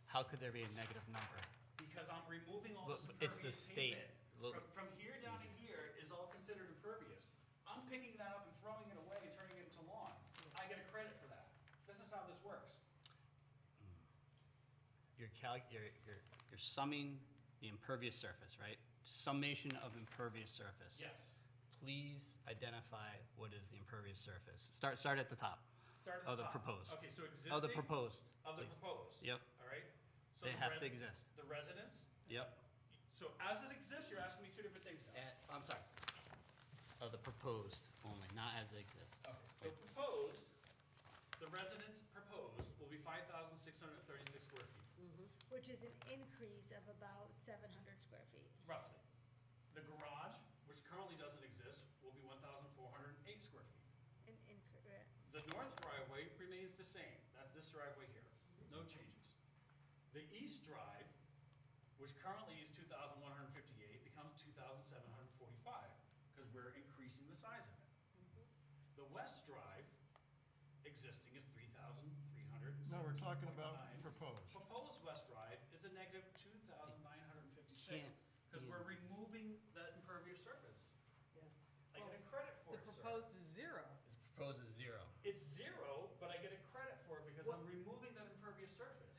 how could there be a negative number? Because I'm removing all Well, this it's the impervious state. pavement. Look- From here down to here is all considered impervious. I'm picking that up and throwing it away and turning it into lawn. I get a credit for that. This is how this works. You're summing the impervious surface, right? Summation of impervious surface. Yes. Please identify what is the impervious surface. Start at the top. Start at Of the the top. proposed. Okay, so existing. Of the proposed, Of the please. proposed. Yep. All right? So It the has res- to exist. The residence, Yep. so as it exists, you're asking me two different things now. I'm sorry. Of the proposed only, not as it exists. Okay, so proposed, the residence proposed will be 5,636 square feet, Which is an increase of about 700 square feet. roughly. The garage, which currently doesn't exist, will be 1,408 square feet. The north driveway remains the same. That's this driveway here. No changes. The east drive, which currently is 2,158, becomes 2,745, because we're increasing the size of it. The west drive, existing, is 3,317.9. No, we're talking about proposed. Proposed west drive is a negative 2,956, Can't because be- we're removing that impervious surface. Yeah. I get a credit for The it, sir. proposed is zero. It's proposed as 0. It's zero, but I get a credit for it because I'm removing that impervious surface.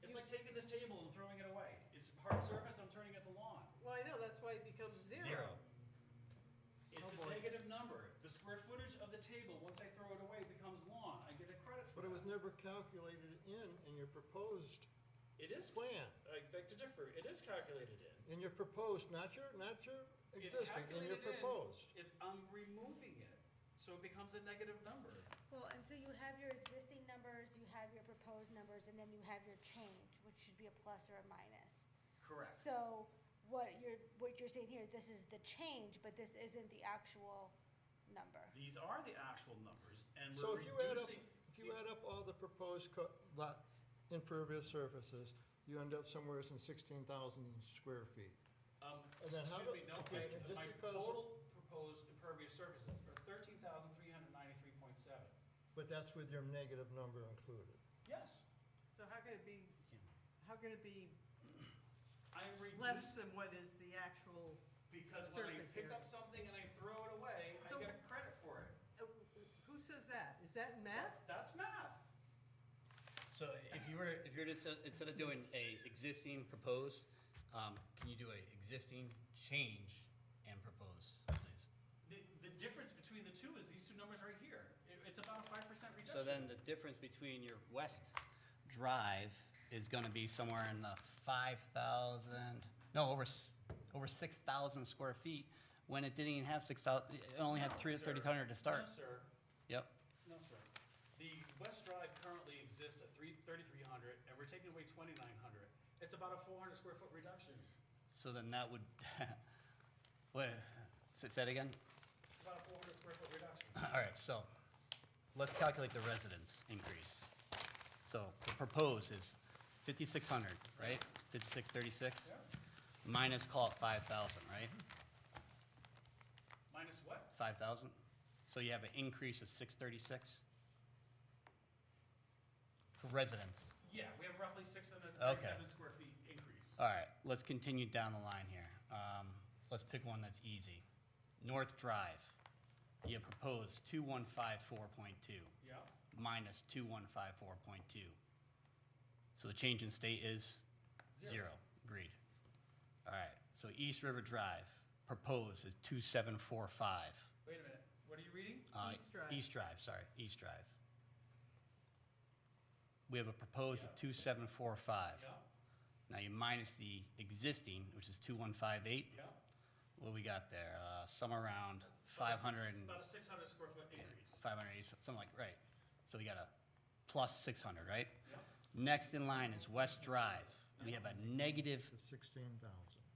It's like taking this table and throwing it away. It's hard surface, I'm turning it to lawn. Well, I know, that's why it becomes zero. 0. It's Oh, a boy. negative number. The square footage of the table, once I throw it away, becomes lawn. I get a credit for But it was that. never calculated in your proposed, It is plan. I beg to differ. It is calculated in your proposed, not your It's existing, in your calculated in. proposed. I'm removing it, so it becomes a negative number. Well, and so you have your existing numbers, you have your proposed numbers, and then you have your change, which should be a plus or a minus. Correct. So what you're saying here is this is the change, but this isn't the actual number. These are the actual numbers, and So we're if you add up, reducing. if you add up all the proposed lot impervious surfaces, you end up somewhere in 16,000 square feet. And then how Excuse me, no, okay, just my because- total proposed impervious surfaces are 13,393.7. But that's with your negative number included. Yes, So how can it be, I am less reducing, than what is the actual, because when I surface pick area. up something and I throw it away, I So- get credit for it. who says that? Is that in math? That's math. So if you were to, instead of doing a existing proposed, can you do a existing change and propose, please? The difference between the two is these two numbers right here. It's about a 5% reduction. So then the difference between your west drive is gonna be somewhere in the 5,000, no, over 6,000 square feet, when it didn't even have 6,000, it only had No, 3,300 to start. No, sir. Yep, No, sir. The West Drive currently exists at 3,300, and we're taking away 2,900. It's about a 400 square foot reduction. so then that would, wait, say that again? It's about a 400 square foot reduction. All right, so let's calculate the residence increase. So the proposed is 5,600, right? 5,636 Yeah. minus, call it 5,000, right? Minus what? 5,000? So you have an increase of 636 for residents. Yeah, we have roughly 637 square feet increase. All right, let's continue down the line here. Let's pick one that's easy. North Drive, you proposed 2154.2 Yeah, minus 2154.2. So the change in state is zero. Agreed. All right, so East River Drive, proposed is 2745. wait a minute, what are you reading? East Drive. East Drive, sorry, East Drive. We have a proposed of 2745. Yeah, Now you minus the existing, which is 2158. yeah. What we got there? Somewhere around It's about a 500 It's and about a 600 square foot increase. 580, something like, right. So we got a plus 600, right? Yeah, Next in line is West Drive. We have a negative To 16,000.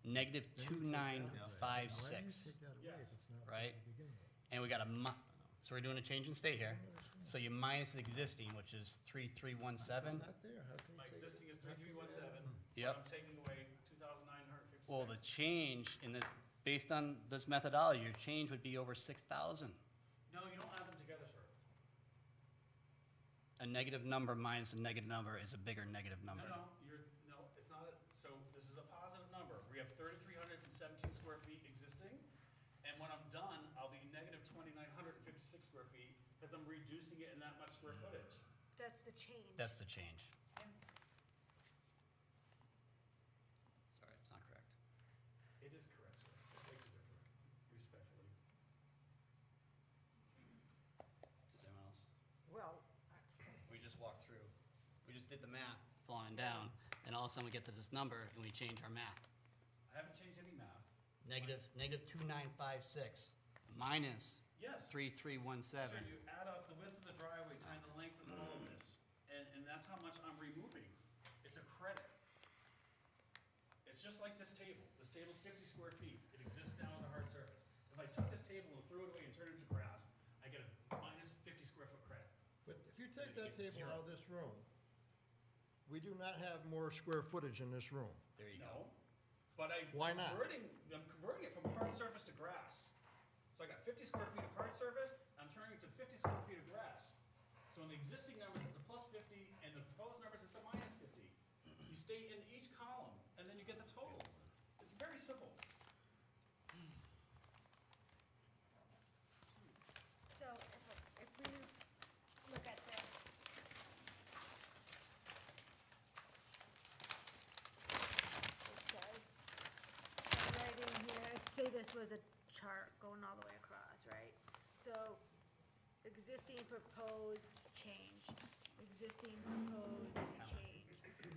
negative Then you take that away. Why do you 2956, take that away if Yes. it's not right? to begin with? and we got so we're doing a change in state here. So you minus the existing, which is 3317. It's not there, how can you my take it? existing is 3317. Yep. I'm taking away 2,956. Well, the change in the, based on this methodology, your change would be over 6,000. No, you don't add them together, sir. A negative number minus a negative number is a bigger negative number. No, it's not, so this is a positive number. We have 3,317 square feet existing, and when I'm done, I'll be negative 2,956 square feet, because I'm reducing it in that much square footage. That's the change. That's the change. Sorry, it's not correct. It is correct, sir. It makes it different, respectfully. Does anyone else? Well, We just walked through, we just did the math, falling down, and all of a sudden we get to this number and we change our math. I haven't changed any math. Negative 2956 minus Yes. 3317. So you add up the width of the driveway times the length of all of this, and that's how much I'm removing. It's a credit. It's just like this table. This table's 50 square feet. It exists now as a hard surface. If I took this table and threw it away and turned it into grass, I get a minus 50 square foot credit. But if you take Then that you get table zero. out of this room, we do not have more square footage in this room. There you go. No, but Why not? I'm converting it from hard surface to grass. So I got 50 square feet of hard surface, I'm turning it to 50 square feet of grass. So in the existing numbers, it's a plus 50, and the proposed numbers, it's a minus 50. You state in each column, and then you get the totals. It's very simple. So if we look at this. It says, right in here, say this was a chart going all the way across, right? So existing proposed change, existing proposed change.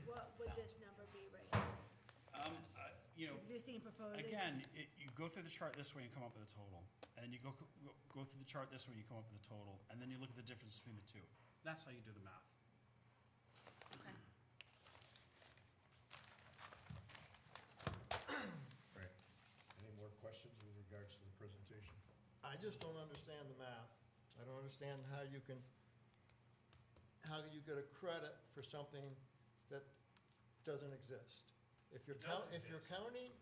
What would this number be right here? Existing proposed. Again, you go through the chart this way and come up with a total. And you go through the chart this way and you come up with a total. And then you look at the difference between the two. That's how you do the math. Okay. regards to the presentation? I just don't understand the math. I don't understand how you get a credit for something that doesn't exist. If you're It does if you're exist. counting,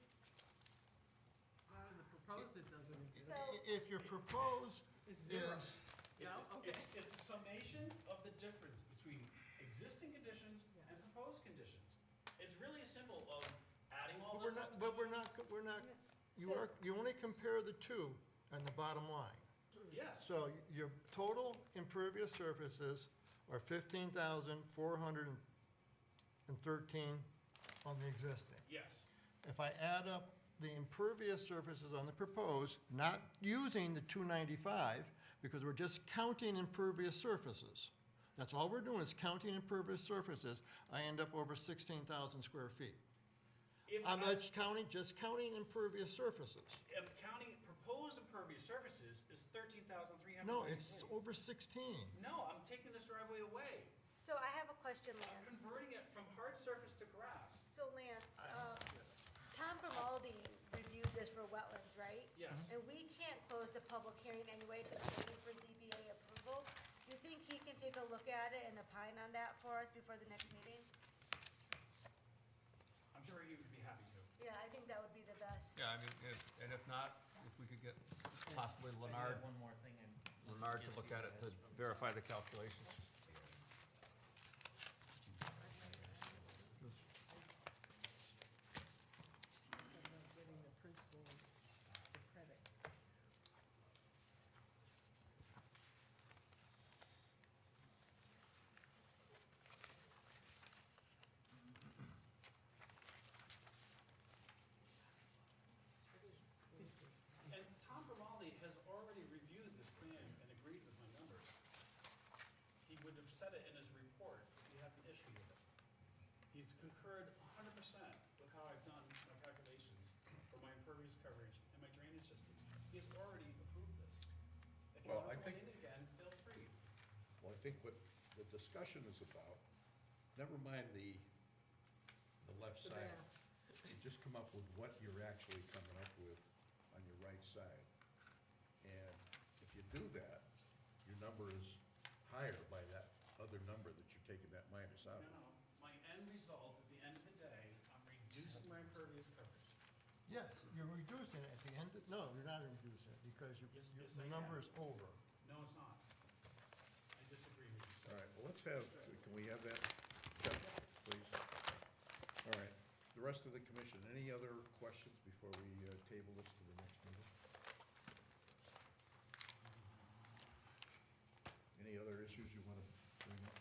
Not in the proposed, it doesn't exist. if your proposed It's zero. is, No? Okay. It's a summation of the difference between existing conditions Yeah. and proposed conditions. It's really a symbol of adding all but this up. we're not, you only compare the two on the bottom line. Yes, So your total impervious surfaces are 15,413 on the existing. yes. If I add up the impervious surfaces on the proposed, not using the 295, because we're just counting impervious surfaces. That's all we're doing is counting impervious surfaces. I end up over 16,000 square feet. If I'm I- just counting impervious surfaces. Counting proposed impervious surfaces is 13,300. No, it's over 16. No, I'm taking this driveway away. So I have a question, I'm Lance. converting it from hard surface to grass. So Lance, Tom Grimaldi reviewed this for wetlands, right? Yes. And we can't close the public hearing anyway because we're waiting for ZBA approval. Do you think he can take a look at it and opine on that for us before the next meeting? I'm sure you would be happy to. Yeah, I think that would be the best. Yeah, I mean, and if not, if we could get possibly I do Leonard, have one more thing. Leonard to look at it to verify the calculations. I'm not getting the principal, the credit. And Tom Grimaldi has already reviewed this plan and agreed with my numbers. He would have said it in his report if he had an issue with it. He's concurred 100% with how I've done my calculations for my impervious coverage and my drainage systems. He has already approved this. If you Well, want I to think- weigh in again, feel free. Well, I think what the discussion is about, never mind the left The side. math. You just come up with what you're actually coming up with on your right side. And if you do that, your number is higher by that other number that you're taking that minus out No, of. no, my end result at the end of the day, I'm reducing my impervious coverage. Yes, you're reducing it at the end, no, you're not reducing it because Yes, the I number am. is over. No, it's not. I disagree with you. All right, well, let's have, can we have that, Jeff, please? All right, the rest of the commission, any other questions before we table this to the next meeting? Any other issues you want to bring up?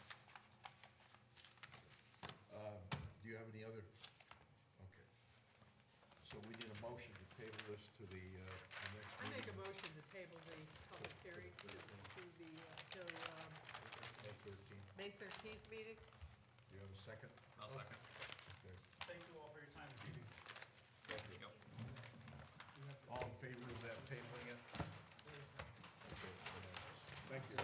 Do you have any other? Okay. So we need a motion to table this to the next I make meeting. a motion to table the public hearing to May 13th. May 13th meeting. Do you have a second? I'll second. Okay. Thank you all for your time this evening. Thank you. All in favor of that tabling it? Okay, unanimous. Thank you.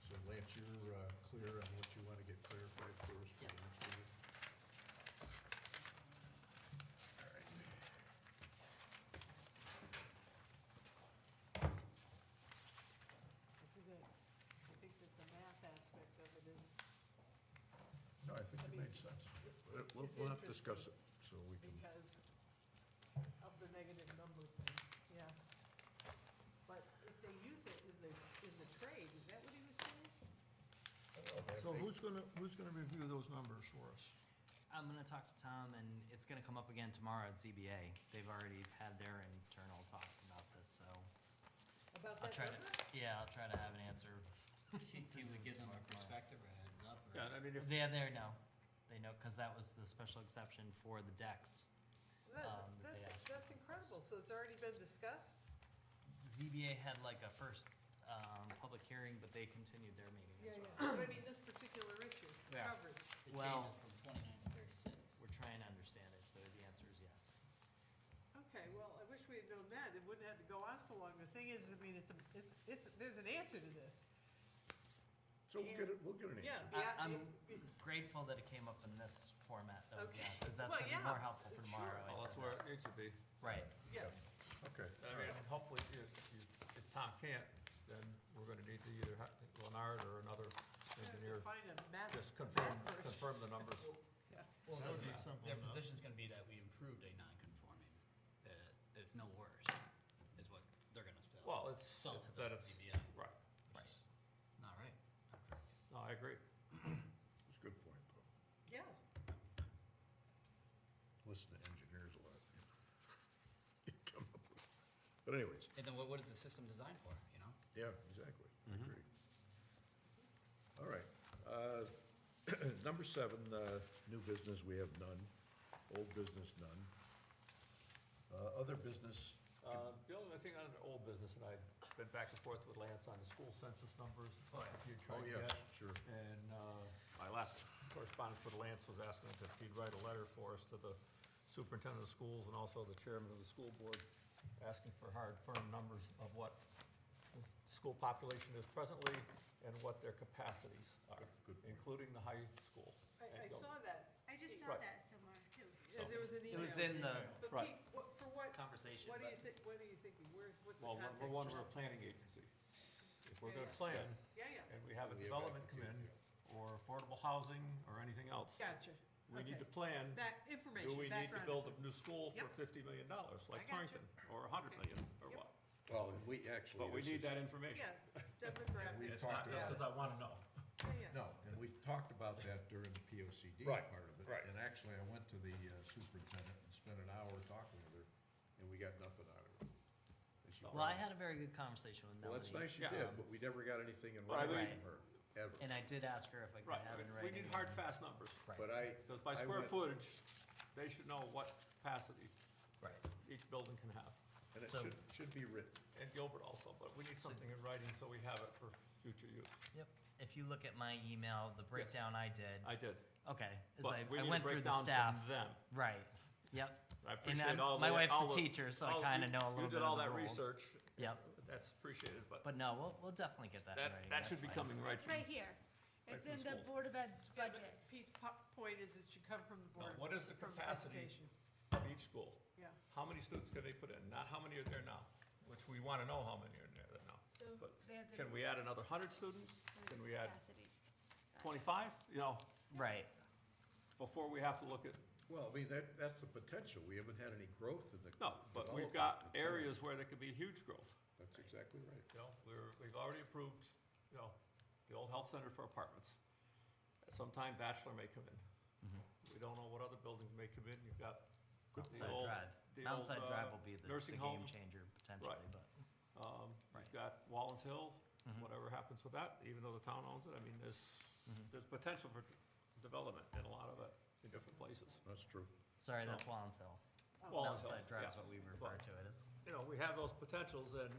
So Lance, you're clear on what you want to get clarified for us for the Yes. next meeting? All right. I think that the math aspect of it is, No, I think it makes sense. We'll have to discuss it, so we can, because of the negative number thing, yeah. But if they use it in the trade, is that what he was saying? So who's gonna review those numbers for us? I'm gonna talk to Tom, and it's gonna come up again tomorrow at ZBA. They've already had their internal talks about this, so About I'll that try to, number? yeah, I'll try to have an answer. He would give them a perspective or a heads up or? Yeah, I mean, if, They know, because that was the special exception for the decks. That- that they asked for. That's incredible, so it's already been discussed? ZBA had like a first public hearing, but they continued their meeting Yeah, as yeah, well. but I mean, this particular issue, Yeah. coverage. It Well- changes from 29 to 36. We're trying to understand it, so the answer is yes. Okay, well, I wish we had known that, it wouldn't have to go on so long. The thing is, I mean, there's an answer to this. So we'll get an Yeah, answer. yeah. I'm it- grateful that it came up in this format, though, Okay. yes, because that's Well, gonna be yeah, more helpful for sure. tomorrow. I Well, said that's where that. it needs to be. Right. Yes, Okay. I mean, and hopefully, if Tom can't, then we're gonna need to either have Leonard or another engineer find a math. just math person. confirm the numbers. Yeah. Well, That would be simple their enough. position's gonna be that we improved a non-conforming. It's no worse, is what they're gonna sell. Well, it's, Sell to that the it's, ZBA. right, Right. Not right. Not correct. no, I agree. It's a good point, though. Yeah, Listen to engineers a lot. You come up with, but anyways, And then what is the system designed for, you know? yeah, exactly, I agree. All right, number 7, new business, we have none. Old business, none. Other business, The only thing on the old business, and I've been back and forth with Lance on the school census numbers, if you oh, tried to yes, get. sure. And my last correspondence with Lance was asking if he'd write a letter for us to the superintendent of schools and also the chairman of the school board, asking for hard, firm numbers of what the school population is presently and what their capacities are, Good point. including the high school. I saw that. I just saw Right. that somewhere too. Yeah, there was an It email. was in the But Right. Pete, for what, conversation, what do but you think, what are you thinking? What's the Well, context? number one, for we're a that? planning agency. If we're Yeah, gonna yeah. plan, Yeah, yeah, and we have a We have development come in, application, or affordable housing, or anything else, gotcha. we need Okay. to plan, That information, do we need to background build a info. new school for Yep. $50 million, like I gotcha. Torrington, or 100 Okay. million, or Yep. what? Well, and we actually. But we this need is- that information. Yeah, demographics. We've It's not talked just about because I wanna know. Yeah, yeah. No, and we've talked about that during the POCD Right, part of it. right. And actually, I went to the superintendent and spent an hour talking with her, and we got nothing out of her. And she well, I promised- had a very good conversation with Well, Melody. that's nice you Yeah. did, but we never got anything in Well, I writing mean- from her, ever. And I did ask her if I could Right, have it in we writing. need hard, fast numbers, Right, But I. because by I square went- footage, they should know what capacity right. each building can have. And it So- should be written. And Gilbert also, but we need something in writing so we have it for future use. Yep. If you look at my email, the breakdown I did, I did, okay, as but I we need a went through the breakdown staff. from them. Right, yep. I And appreciate all the. my wife's all a the- teacher, so I all- kinda you- know a little bit You did of all the that rules. research. Yep. That's appreciated, but But no, we'll definitely get that in that, writing. that that's should be fine. coming right It's from. right here. It's from in the schools. Board of Ed's Yeah, but budget. Pete's point is it should come from the board. what is the from capacity? application. Of each school. Yeah. How many students can they put in? Not how many are there now, which we want to know how many are there now. So But they have the- can we add another 100 students? Can we add capacity. 25? You know, Right, before we have to look at, Well, I mean, that's the potential. We haven't had any growth in the. no, but we've development got of the town. areas where there could be huge growth. That's exactly right. You know, we've already approved, you know, the old health center for apartments. At some time, Bachelor may come in. We don't know what other buildings may come in. You've got the Mountainside old, Drive. the Mountainside old, Drive will be the nursing game home. changer potentially, but, Right. You've got Wallens Hill, Mhm. whatever happens with that, even though the town owns it. I mean, there's potential for development in a lot of it, in different places. That's true. sorry, that's So- Wallens Hill. Wallens Hill, Mountainside Drive is yeah. what we refer to it as. You know, we have those potentials and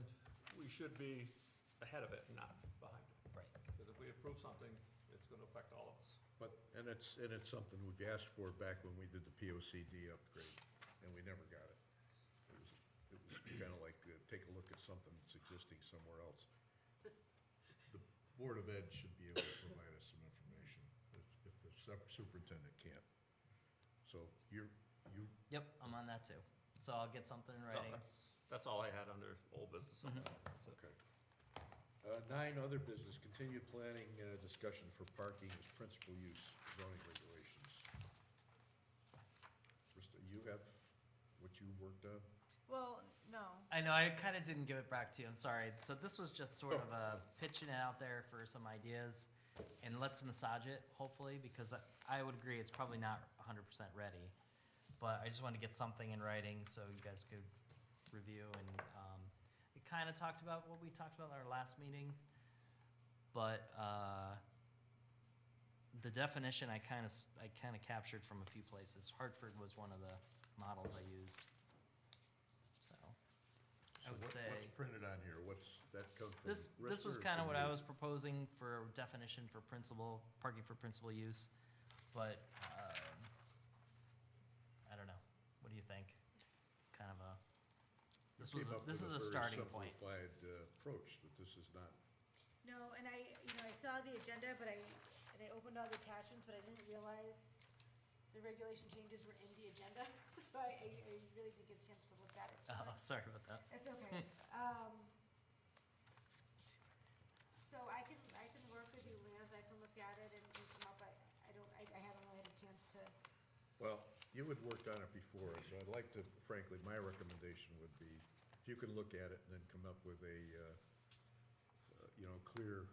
we should be ahead of it, not behind it. Right. Because if we approve something, it's gonna affect all of us. But, and it's something we've asked for back when we did the POCD upgrade, and we never got it. It was kind of like, take a look at something that's existing somewhere else. The Board of Ed should be able to provide us some information if the superintendent can't. So you, Yep, I'm on that too. So I'll get something in So writing. that's all I had under old business. Mhm. That's it. okay. 9, other business, continued planning, discussion for parking as principal use zoning regulations. Krista, you have what you've worked on? Well, no. I know, I kind of didn't give it back to you, I'm sorry. So this was just sort of pitching it out there for some ideas, and let's massage it, hopefully, because I would agree, it's probably not 100% ready. But I just wanted to get something in writing so you guys could review, and it kind of talked about what we talked about at our last meeting, but the definition I kind of captured from a few places. Hartford was one of the models I used. So, I I would What's say, printed on here? What's, that come from this was Rissler or kind of from what I you? was proposing for definition for principal, parking for principal use, but, I don't know. What do you think? It's kind of a, You came up this with is a starting point. very simplified approach, but this is not, No, and I saw the agenda, but I opened all the attachments, but I didn't realize the regulation changes were in the agenda, so I really didn't get a chance to look at it. Oh, sorry about that. It's okay. So I can work with you, Lance, I can look at it and come up, I haven't really had a chance to, well, you had worked on it before, so I'd like to, frankly, my recommendation would be, if you can look at it and then come up with a, clear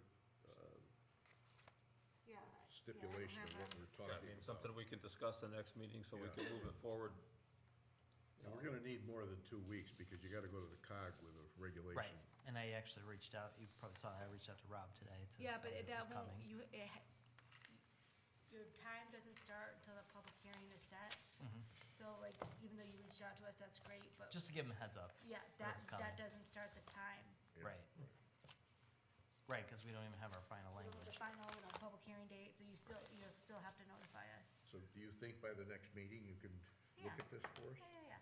yeah. stipulation of what we're Yeah, talking I mean, about. something we can discuss the next meeting so we Yeah. can move it forward. And we're gonna need more than 2 weeks, because you gotta go to the COG with a regulation. Right, and I actually reached out, you probably saw, I reached out to Rob today to Yeah, but say it that was won't, coming. your time doesn't start until the public hearing is set. Mhm. So like, even though you reached out to us, that's great, but Just to give him a heads up. yeah, that that, it's coming. that doesn't start the time. Yeah. Right. Right, because we don't even have our final We don't have language. the final, public hearing date, so you'll still have to notify us. So do you think by the next meeting you can look Yeah. at this for us? Yeah.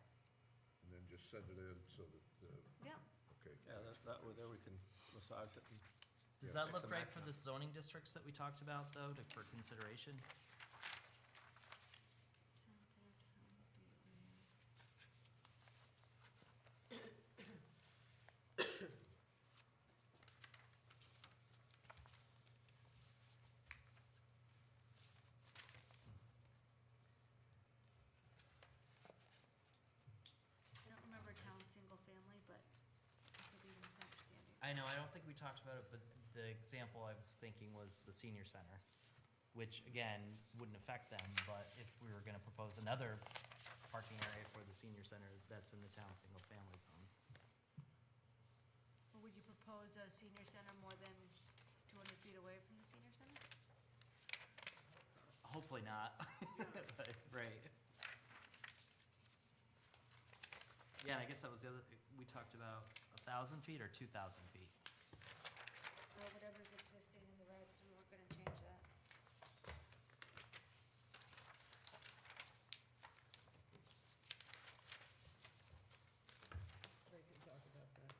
And then just send it in so that, Yeah. okay. Yeah, that way there we can massage it. Does Yeah. that look Take some right for action. the zoning districts that we talked about, though, for consideration? I don't remember town single family, but I could be misunderstanding. I know, I don't think we talked about it, but the example I was thinking was the senior center, which, again, wouldn't affect them, but if we were gonna propose another parking area for the senior center, that's in the town single-family zone. Or would you propose a senior center more than 200 feet away from the senior center? Hopefully not. Right. Yeah, and I guess that was the other, we talked about 1,000 feet or 2,000 feet? Or whatever's existing in the regs, we weren't gonna change that. We can talk about that.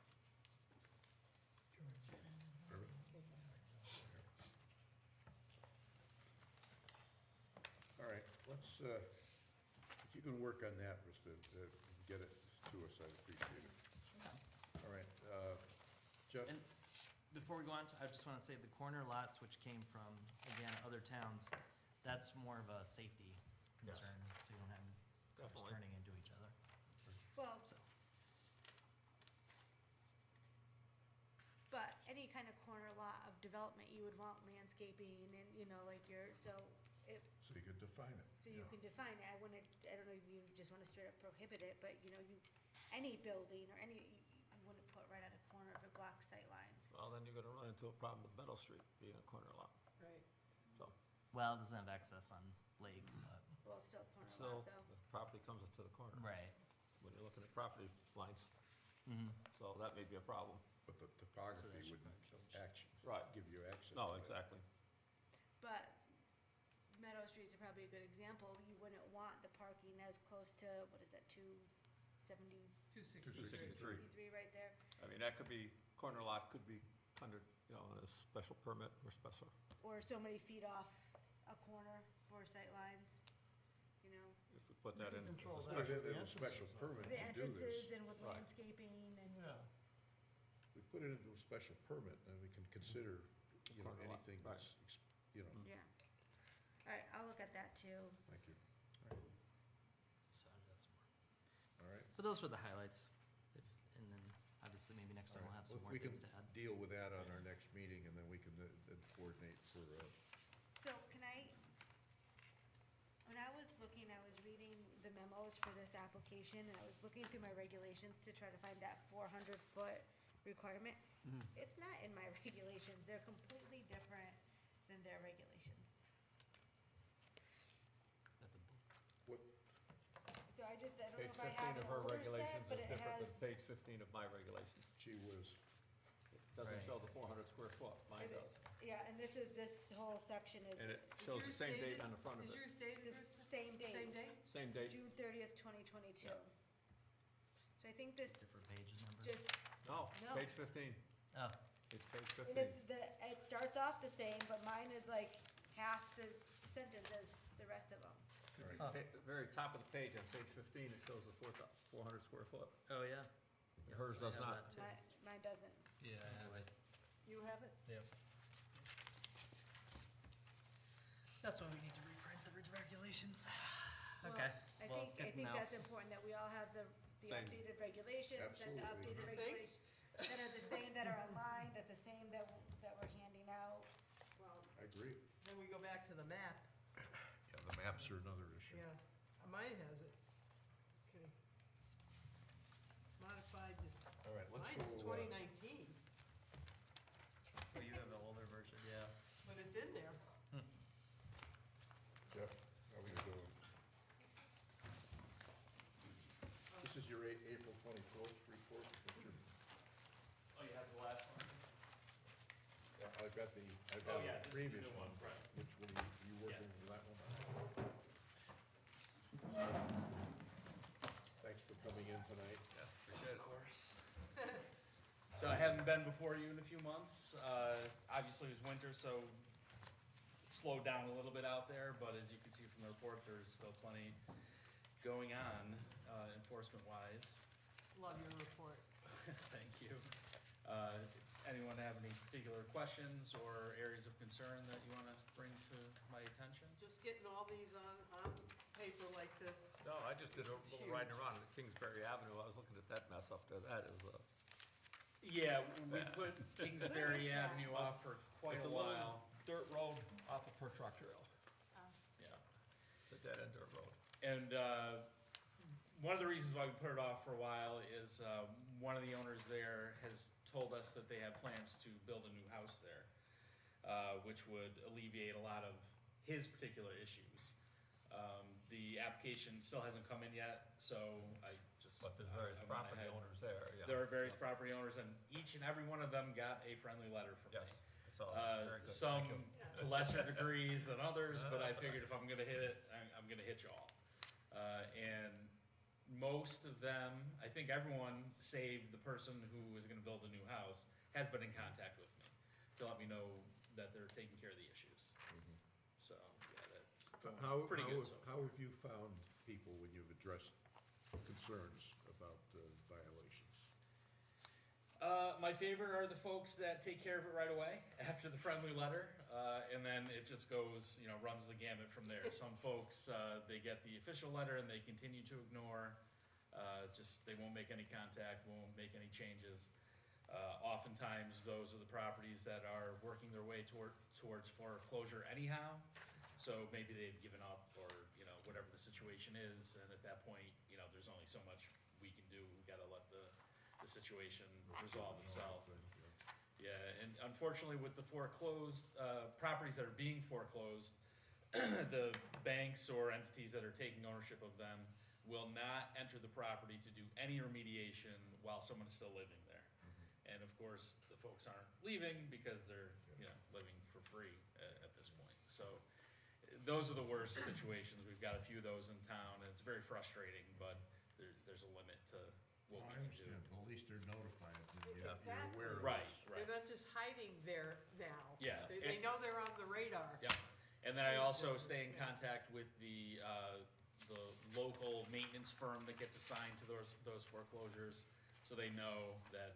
All right, let's, if you can work on that, just to get it to us, I'd appreciate it. All right, Jeff? And before we go on, I just want to say the corner lots, which came from, again, other towns, that's more of a safety Yes. concern, so you don't have cars Definitely. turning into each other. Well, So, but any kind of corner lot of development, you would want landscaping and, like so So you could define it. so you yeah. can define it. I don't know if you just wanna straight up prohibit it, but any building or you wouldn't put right at a corner if it blocks sight lines. Well, then you're gonna run into a problem with Meadow Street being a corner lot, Right. so. well, it doesn't have access on Lake, but, Well, it's still a corner Still, lot though. the property comes to the corner right. when you're looking at property lines, Mm-hmm. so that may be a problem. But the topography should wouldn't Right. give you access. No, to it. exactly. But Meadow Street's probably a good example. You wouldn't want the parking as close to, what is that, 270, 263. 63 right there? I mean, that could be, corner lot could be under, in a special permit or special, Or so many feet off a corner for sight lines, if we put that You in. can control Put that. it The in a entrances special are- permit The to do this. entrances and with Right. landscaping and, Yeah, We put it into a special permit, then we can consider, Corner lot, anything right. that's, yeah. All right, I'll look at that too. thank you. So that's more. All right. But those were the highlights. And then, obviously, maybe next time we'll have some Well, more if we things can to add. deal with that on our next meeting, and then we can then coordinate for, So when I was looking, I was reading the memos for this application, and I was looking through my regulations to try to find that 400-foot requirement. It's not in my regulations. They're completely different than their regulations. At the what, So I just, I don't Page know if I have 15 an of her older set, regulations but is it different has. than page 15 of my regulations. Gee whiz. Doesn't Right. show the 400 square foot, mine and it- does. Yeah, and this whole section is And it Is shows the yours same date dated? on the front of Is it. yours dated, the Krista? same date. Same date? Same date. June 30th, 2022. Yeah. So I think this Different page numbers. just, No, No. page 15. Oh, It's page and 15. it's it starts off the same, but mine is like half the sentence as the rest of them. At the very top of the page, on page 15, it shows the 400 square foot. oh, yeah. Hers I does have not. that too. Mine doesn't. Yeah, I have it. You have it? Yep. That's why we need to reprint the regulations. Okay. I Well, it's think, good to know. that's important, that we all have the Same. updated regulations, that the Absolutely. updated You think? regulations that are the same, that are online, that the same that we're handing out. Well, I agree. then we go back to the map. Yeah, the maps are another issue. Yeah, mine has it. Okay. Modified this, All right, let's mine's go, 2019, Oh, you have the older version, yeah. but it's in there. Jeff, how are you doing? This is your April 24th report? What's your- Oh, you have the last one? Yeah, I've got the Oh, yeah, this is the previous new one. one, right. Which one, you working with that one? Thanks for coming in tonight. Of course. So I haven't been before you in a few months. Obviously, it was winter, so it slowed down a little bit out there, but as you can see from the report, there's still plenty going on, enforcement-wise. Love your report. Thank you. Anyone have any particular questions or areas of concern that you want to bring to my attention? Just getting all these on paper like this. No, I just did a It's little riding huge. around at Kingsbury Avenue. I was looking at that mess up there. That is, Yeah, we put Kingsbury What is that? Avenue off for quite it's a a little while. dirt road off of Per Truck Trail. Yeah. It's a dead-end dirt road. And one of the reasons why we put it off for a while is one of the owners there has told us that they have plans to build a new house there, which would alleviate a lot of his particular issues. The application still hasn't come in yet, so I just. But there's I- various I went property ahead. owners there, yeah. There are various property owners, and each and every one of them got a friendly letter from me. Yes, I saw that. Very good. Some Thank you. to lesser degrees than others, but I That's all figured if I'm gonna hit it, I'm gonna hit you all. And most of them, I think everyone, save the person who is gonna build a new house, has been in contact with me to let me know that they're taking care of the issues. So, yeah, that's How, pretty how, good have- so how far. have you found people when you've addressed concerns about violations? My favorite are the folks that take care of it right away after the friendly letter, and then it just goes, runs the gamut from there. Some folks, they get the official letter and they continue to ignore, they won't make any contact, won't make any changes. Oftentimes, those are the properties that are working their way towards foreclosure anyhow. So maybe they've given up or, whatever the situation is, and at that point, there's only so much we can do. We gotta let the situation resolve itself. Yeah, and unfortunately with the foreclosed, properties that are being foreclosed, the banks or entities that are taking ownership of them will not enter the property to do any remediation while someone is still living there. And of course, the folks aren't leaving because they're, living for free at this point. So those are the worst situations. We've got a few of those in town, and it's very frustrating, but there's a limit to what I we can do. understand, but at least they're notified, and you're Exactly. aware of Right, this. right. They're not just hiding there now. Yeah, They and- know they're on the radar. Yep, and then I also stay in contact with the local maintenance firm that gets assigned to those foreclosures, so they know that,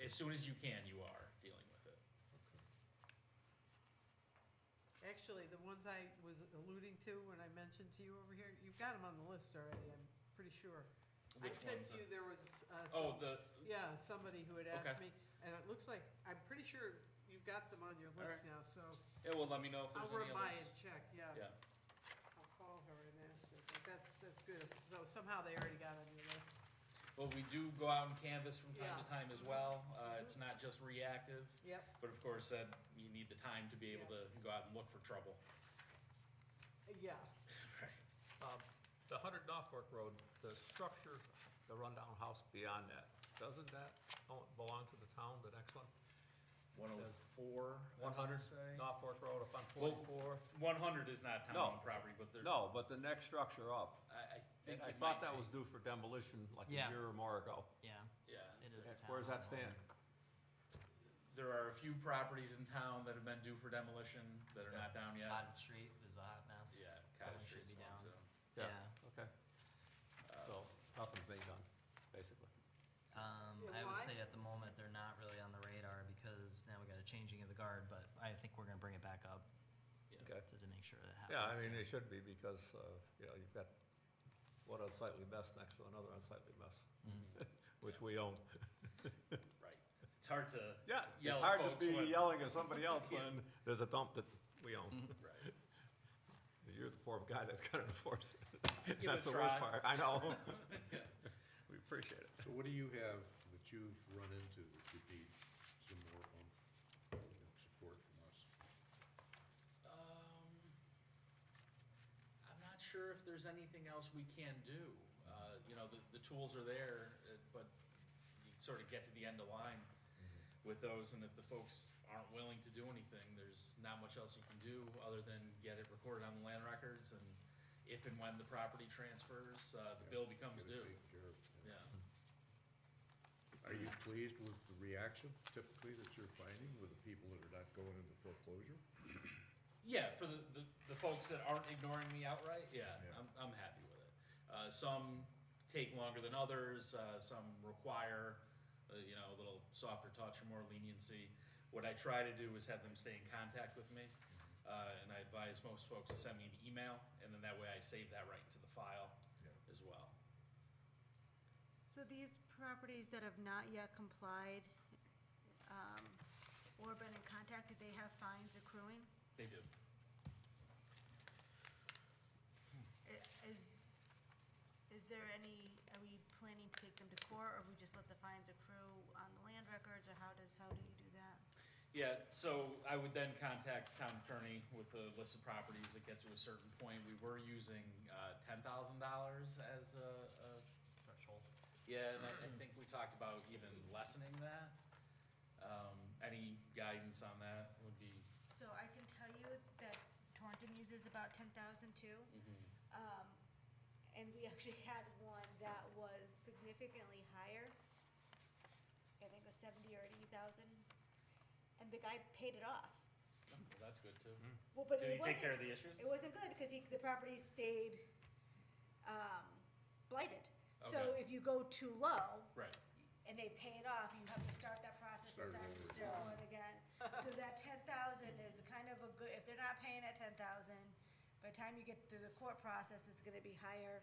as soon as you can, you are dealing with it. Actually, the ones I was alluding to when I mentioned to you over here, you've got them on the list already, I'm pretty sure. I Which said ones? to you, there was, Oh, yeah, somebody who had asked Okay. me, and it looks like, I'm pretty sure you've got them on your All list right. now, so yeah, well, let me know if I'll there's any run by and others. check, yeah. Yeah, I'll call her and ask her, but that's good, so somehow they already got on your list. well, we do go out and canvas from time to Yeah. time as well. It's not just reactive, Yep, but of course, you need the time to be able to go out and look for trouble. yeah. Right. The $100 Norfolk Road, the structure, the rundown house beyond that, doesn't that belong to the town, the next one? 104, I 100 wanna say. Norfolk Road up on Well, 44? 100 is not No. town-owned property, but there's. No, but the next structure up. I think I it thought might that be. was due for demolition like a Yeah. year or more ago. Yeah, Yeah. it is a town. Where does that stand? There are a few properties in town that have been due for demolition that are not down yet. Cottage Street is a hot mess. Yeah, Probably Cottage should Street's be one down. too. Yeah. Okay. So, nothing's being done, basically. Yeah, I would why? say at the moment, they're not really on the radar because now we got a changing of the guard, but I think we're gonna bring it back up Okay. to make sure that happens. Yeah, I mean, they should be because, you know, you've got one unsightly mess next to another unsightly mess, which we own. Right. It's hard to Yeah, it's yell hard at to folks be when. yelling at somebody else when there's a dump that we own. Right. You're the poor guy that's gotta enforce it. Give it That's a the worst try. part, I know. Yeah. We appreciate it. So what do you have that you've run into that you need some more support from us? I'm not sure if there's anything else we can do. You know, the tools are there, but you sort of get to the end of line with those, and if the folks aren't willing to do anything, there's not much else you can do other than get it recorded on the land records, and if and when the property transfers, the bill becomes Get it due. taken care of, yeah. Yeah. Are you pleased with the reaction typically that you're finding with the people that are not going into foreclosure? Yeah, for the folks that aren't ignoring me outright, yeah, Yeah. I'm happy with it. Some take longer than others, some require, you know, a little softer touch or more leniency. What I try to do is have them stay in contact with me, and I advise most folks to send me an email, and then that way I save that right into the file Yeah. as well. So these properties that have not yet complied, or been in contact, do they have fines accruing? They do. Is there any, are we planning to take them to court, or we just let the fines accrue on the land records, or how do you do that? Yeah, so I would then contact town attorney with the list of properties that get to a certain point. We were using $10,000 as a Threshold. yeah, and I think we talked about even lessening that. Any guidance on that would be, So I can tell you that Torrington uses about 10,000 too. And we actually had one that was significantly higher. I think it was 70 or 80,000. And the guy paid it off. well, that's good too. Well, but Did he it take care of wasn't, the issues? it wasn't good because the property stayed blighted. So Okay. if you go too low Right, and they pay it off, you have to start that process Start it and over. zero it again. So that 10,000 is kind of a good, if they're not paying at 10,000, by the time you get through the court process, it's gonna be higher.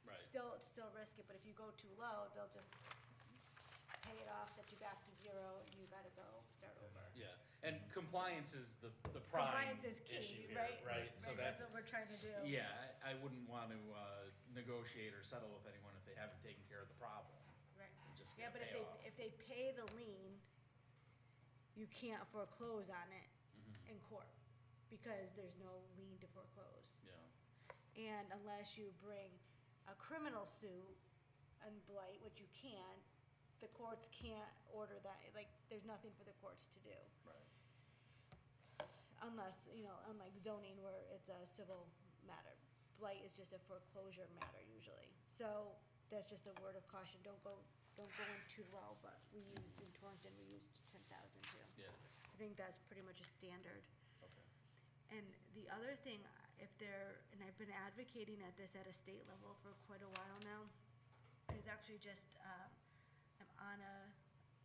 right. Still risk it, but if you go too low, they'll just pay it off, set you back to zero, and you gotta go start over. Yeah, and compliance is the prime Compliance is issue key, here, right? right? So That's that, what we're trying to do. yeah, I wouldn't want to negotiate or settle with anyone if they haven't taken care of the problem. Right. and just Yeah, get but a payoff. if they pay the lien, you can't foreclose on it in court, because there's no lien to foreclose. Yeah, And unless you bring a criminal suit and blight, which you can, the courts can't order that, like, there's nothing for the courts to do. right. Unless, unlike zoning where it's a civil matter. Blight is just a foreclosure matter usually. So that's just a word of caution, don't go in too low, but we used, in Torrington, we used 10,000 too. Yeah, I think that's pretty much a standard. okay. And the other thing, and I've been advocating at this at a state level for quite a while now, is actually just, I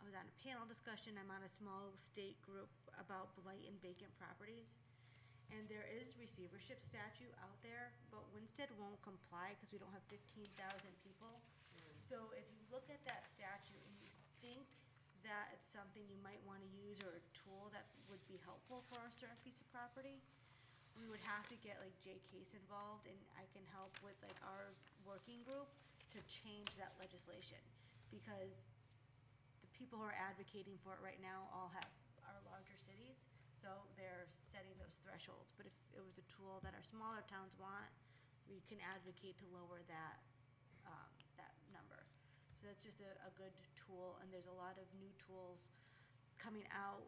was on a panel discussion, I'm on a small state group about blight and vacant properties. And there is receivership statute out there, but Winstead won't comply because we don't have 15,000 people. So if you look at that statute and you think that it's something you might want to use or a tool that would be helpful for a certain piece of property, we would have to get like Jay Case involved, and I can help with like our working group to change that legislation. Because the people who are advocating for it right now all are larger cities, so they're setting those thresholds. But if it was a tool that our smaller towns want, we can advocate to lower that, that number. So that's just a good tool, and there's a lot of new tools coming out,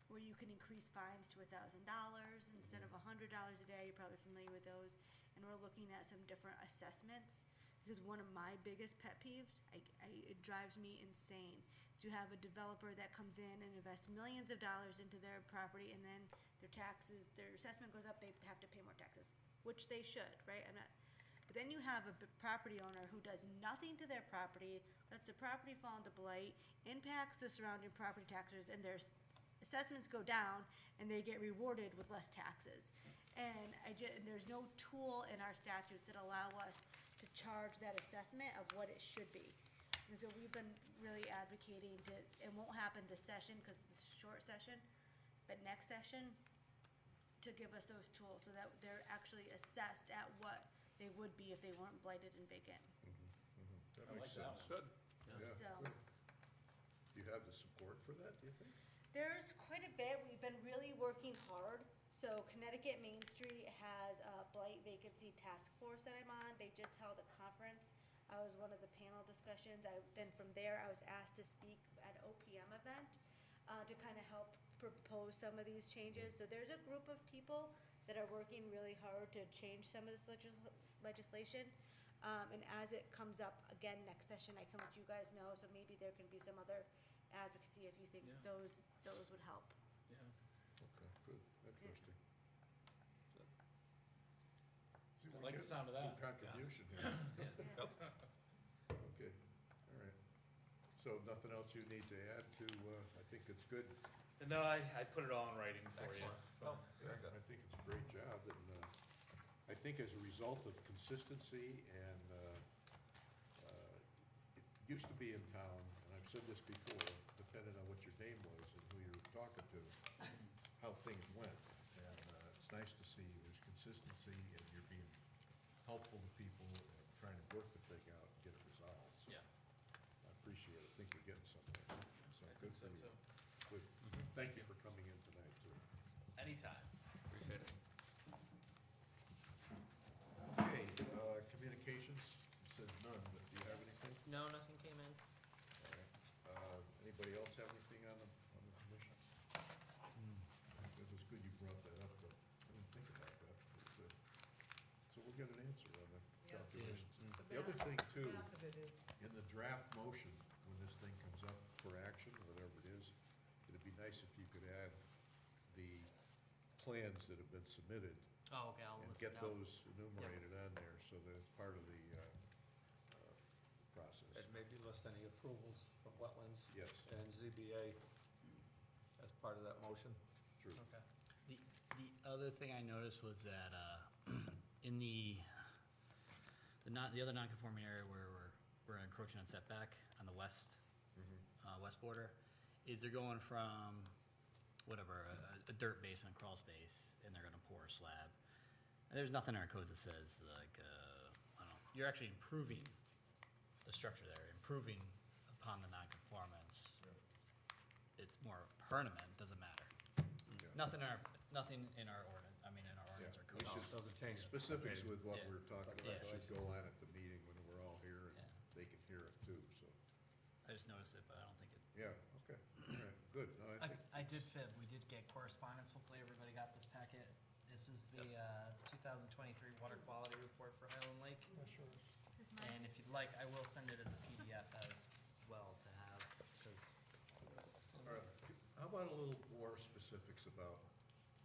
where you can increase fines to $1,000 instead of $100 a day. You're probably familiar with those. And we're looking at some different assessments, because one of my biggest pet peeves, it drives me insane, to have a developer that comes in and invests millions of dollars into their property, and then their taxes, their assessment goes up, they have to pay more taxes, which they should, right? But then you have a property owner who does nothing to their property, lets the property fall into blight, impacts the surrounding property taxes, and their assessments go down, and they get rewarded with less taxes. And there's no tool in our statutes that allow us to charge that assessment of what it should be. And so we've been really advocating to, it won't happen this session because it's a short session, but next session, to give us those tools so that they're actually assessed at what they would be if they weren't blighted and vacant. That I makes like that sense. one. Good. Yeah, So- good. Do you have the support for that, do you think? There's quite a bit. We've been really working hard. So Connecticut Main Street has a blight vacancy task force that I'm on. They just held a conference. I was one of the panel discussions. Then from there, I was asked to speak at an OPM event to kind of help propose some of these changes. So there's a group of people that are working really hard to change some of this legislation. And as it comes up again next session, I can let you guys know. So maybe there can be some other advocacy if you think Yeah. those would help. Yeah. Okay, good, interesting. See, I we like the get sound of that. Good contribution here. Okay, all right. So nothing else you need to add to, I think it's good. No, I put it all in writing for you. Excellent. Oh, very good. I think it's a great job, and I think as a result of consistency and it used to be in town, and I've said this before, depending on what your name was and who you were talking to, how things went. And it's nice to see there's consistency and you're being helpful to people and trying to work the thing out and get it resolved. So Yeah. I appreciate it. I think we're getting somewhere. So I good think for so you. too. Good. Thank you for coming in tonight, too. Anytime. Appreciate it. Okay, communications, it says none, but do you have anything? No, nothing came in. All right. Anybody else have anything on the commission? It was good you brought that up, though. I didn't think about that. But, so we'll get an answer on the Yeah. calculations. The The other math- thing, too, Half of it is, in the draft motion, when this thing comes up for action, whatever it is, it'd be nice if you could add the plans that have been submitted Oh, okay, I'll and list get it out. those enumerated on there so that it's part of the process. And maybe list any approvals from wetlands. Yes. And ZBA as part of that motion. True. Okay. The other thing I noticed was that, in the other non-conforming area where we're encroaching on setback on the west, west border, is they're going from whatever, a dirt basement, crawl space, and they're gonna pour a slab. And there's nothing in our codes that says like, I don't know, you're actually improving the structure there, improving upon the non-conformance. It's more permanent, doesn't matter. Yeah. Nothing in our ordinance, I mean, in our ordinance or We code. should- Doesn't change it. Specifics with what Yeah. we're talking Yeah. about should go on at the meeting when we're all here and Yeah. they can hear it too, so, I just noticed it, but I don't think it, yeah, okay, all right, good. No, I think, I did fib, we did get correspondence, hopefully everybody got this packet. This is the 2023 water quality report for Highland Lake. Is mine- And if you'd like, I will send it as a PDF as well to have, because all right, how about a little more specifics about,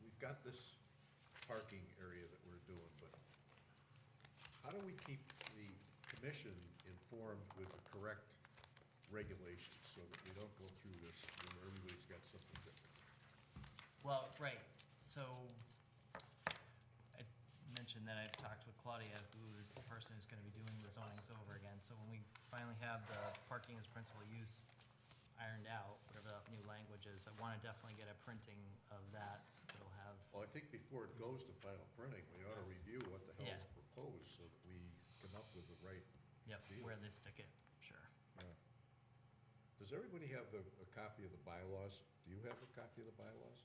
we've got this parking area that we're doing, but how do we keep the commission informed with the correct regulations so that we don't go through this where everybody's got something different? well, right, so I mentioned that I've talked with Claudia, who's the person who's gonna be doing the zonings over again. So when we finally have the parking as principal use ironed out, whatever that new language is, I wanna definitely get a printing of that. It'll have, Well, I think before it goes to final printing, we ought to review what the hell Yeah. is proposed so that we come up with the right, yep, Deal. where they stick it, sure. does everybody have a copy of the bylaws? Do you have a copy of the bylaws?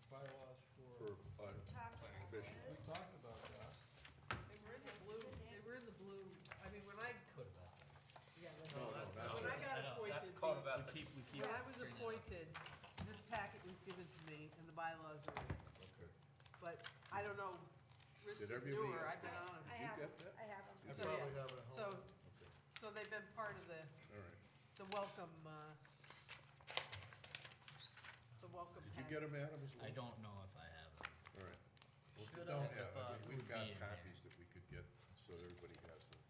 Bylaws For, efficient. We talked about that. They were in the blue, they were in the blue, I mean, when I, Code of ethics. yeah, No, no, that's when I it. got I know, appointed, We keep. when I was bringing it up. appointed, this packet was given to me and the bylaws are in it. Okay. But I don't know, Rich is everybody- newer, I've been on I it. have get them, that? I have them. You So, probably yeah. have it at So, home. Okay, so they've been part of all right. the welcome, the welcome Did you packet. get them, Adam, as well? I don't know if I have them. All right. Well, if you Should don't have, have, but I mean, we've would got be in there. copies that we could get, so everybody has them.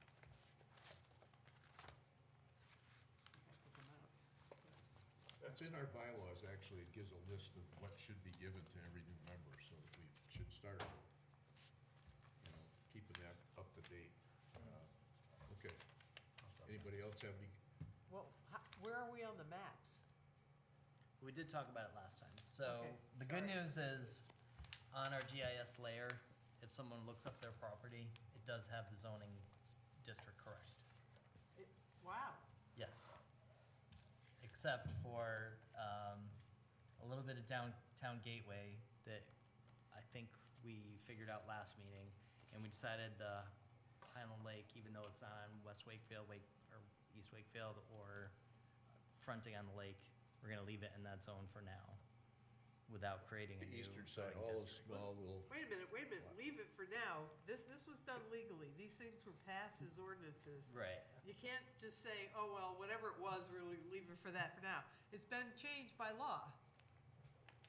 I put them out. That's in our bylaws, actually, it gives a list of what should be given to every new member, so that we should start, you know, keeping that up to date. Okay, anybody else have any, Well, where are we on the maps? We did talk about it last time. So Okay, the good sorry. news is, on our GIS layer, if someone looks up their property, it does have the zoning district correct. Wow, Yes. Except for a little bit of downtown gateway that I think we figured out last meeting, and we decided the Highland Lake, even though it's not on West Wakefield, or East Wakefield, or fronting on the lake, we're gonna leave it in that zone for now, without creating a the new eastern side, zoning all those district. small little, wait a minute, leave it for now. This was done legally. These things were passed as ordinances. Right. You can't just say, oh, well, whatever it was, we're leave it for that for now. It's been changed by law.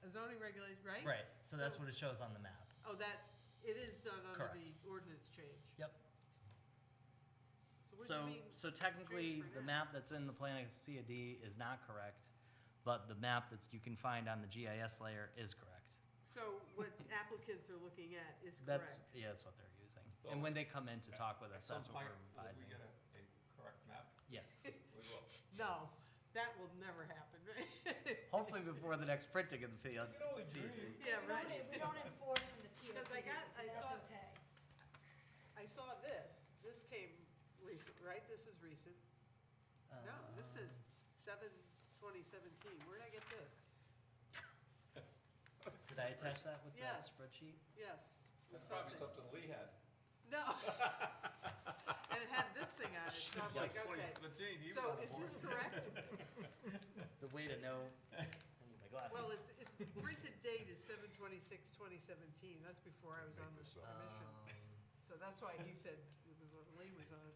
A zoning regulation, right? Right, so that's So- what it shows on the map. Oh, that, it is done under Correct. the ordinance change. Yep. So what do So, you mean? so technically, for the now? map that's in the plan of CAD is not correct, but the map that you can find on the GIS layer is correct. So what applicants are looking at is That's, correct? yeah, that's what they're using. And when they come in to talk with us, that's what we're Will we advising. get a correct map? Yes. We will. No, that will never happen, right? Hopefully before the next printing of the field. Yeah, right. We don't enforce from the POC, Because I so saw- that's okay. I saw this came recent, right? This is recent. No, this is 7/2017. Where'd I get this? Did I attach that with that Yes. spreadsheet? Yes. That's probably something Lee had. No. And it had this thing on it, so I'm like, okay. 2017, he was So on the is this board. correct? The way to know, I need my glasses. Well, it's printed date is 7/26/2017. That's before I was on the Make this up. commission. So that's why he said it was what Lee was on.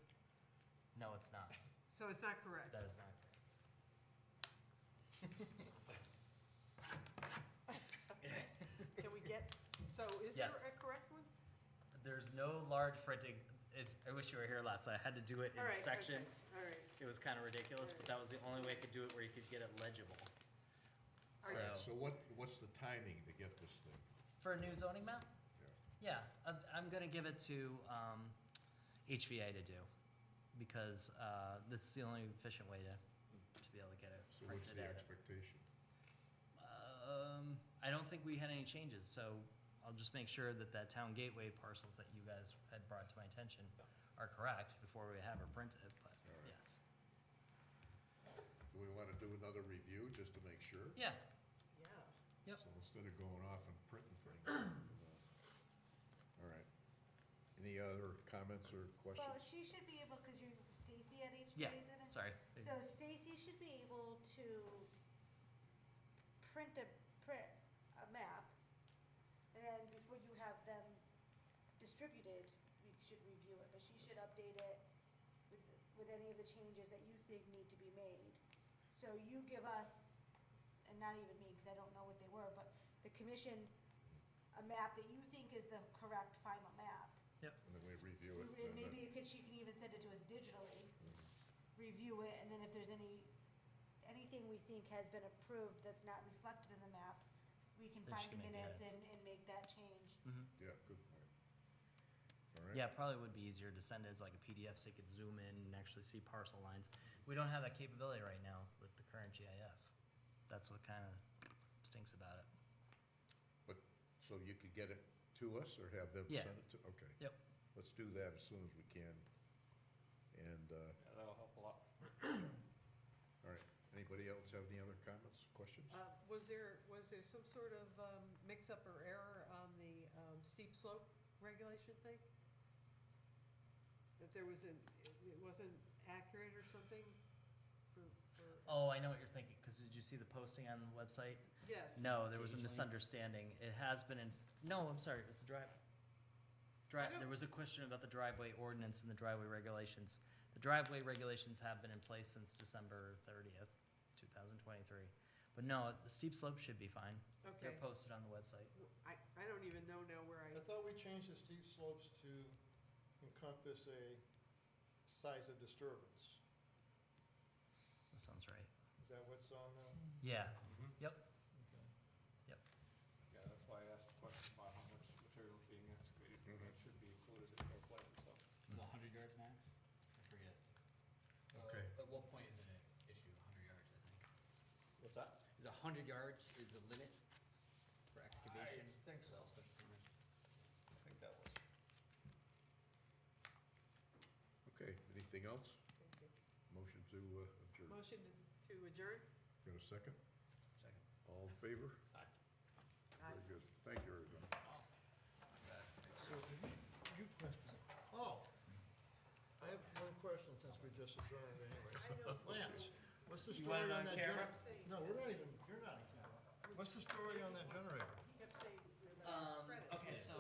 No, it's not. So it's not correct. That is not correct. Can we get, so is there Yes. a correct one? There's no large printing. I wish you were here last night. I had to do it in All right, okay, sections. all right. It was kind of ridiculous, but that was the only way I could do it where you could get it legible. All So, right, so what's the timing to get this thing? for a new zoning map? Yeah. Yeah, I'm gonna give it to HVA to do, because this is the only efficient way to be able to get it So what's printed the out. expectation? I don't think we had any changes, so I'll just make sure that town gateway parcels that you guys had brought to my attention are correct before we have her printed, but All right. yes. Do we wanna do another review just to make sure? Yeah, yeah. Yep. So instead of going off and printing things. All right. Any other comments or Well, questions? she should be able, because you're Stacy at HPA, yeah, isn't it? sorry. So Stacy should be able to print a map, and then before you have them distributed, we should review it, but she should update it with any of the changes that you think need to be made. So you give us, and not even me, because I don't know what they were, but the commission, a map that you think is the correct final map. And then we review it. And maybe she can even send it to us digitally, review it, and then if there's anything we think has been approved that's not reflected in the map, we can Then she find can the make the minutes edits. and make that change. Yeah, good point. All right. Yeah, it probably would be easier to send it as like a PDF so you could zoom in and actually see parcel lines. We don't have that capability right now with the current GIS. That's what kind of stinks about it. But, so you could get it to us or have them Yeah. send it to, okay. Yep. Let's do that as soon as we can. And, Yeah, that'll help a lot. all right, anybody else have any other comments, questions? Was there some sort of mix-up or error on the steep slope regulation thing? That there was it wasn't accurate or something for, Oh, I know what you're thinking, because did you see the posting on the website? yes. No, there was a Gauge length? misunderstanding. It has been no, I'm sorry, it was the there was a question about the driveway ordinance and the driveway regulations. The driveway regulations have been in place since December 30th, 2023. But no, the steep slope should be fine. Okay. They're posted on the website. I don't even know now where I thought we changed the steep slopes to encompass a size of disturbance. That sounds right. Is that what's on there? Yeah, yep. Yeah, that's why I asked the question about how much material is being excavated, because that should be included in their plan, so. The 100 yards max? I forget. Okay. At what point is it an issue, 100 yards, I think? What's that? Is 100 yards is the limit for excavation? I think so. Special permit? I think that was. Okay, anything else? Motion to adjourn. motion to adjourn? Got a second? Second. All in favor? Aye. Very good. Thank you, everyone. So, you question, I have one question since we just adjourned anyway. Lance, what's the You story want it on on that camera? generator? No, we're not even, you're not on camera. What's the story on that generator? He kept saying you're about to spread it. Okay, so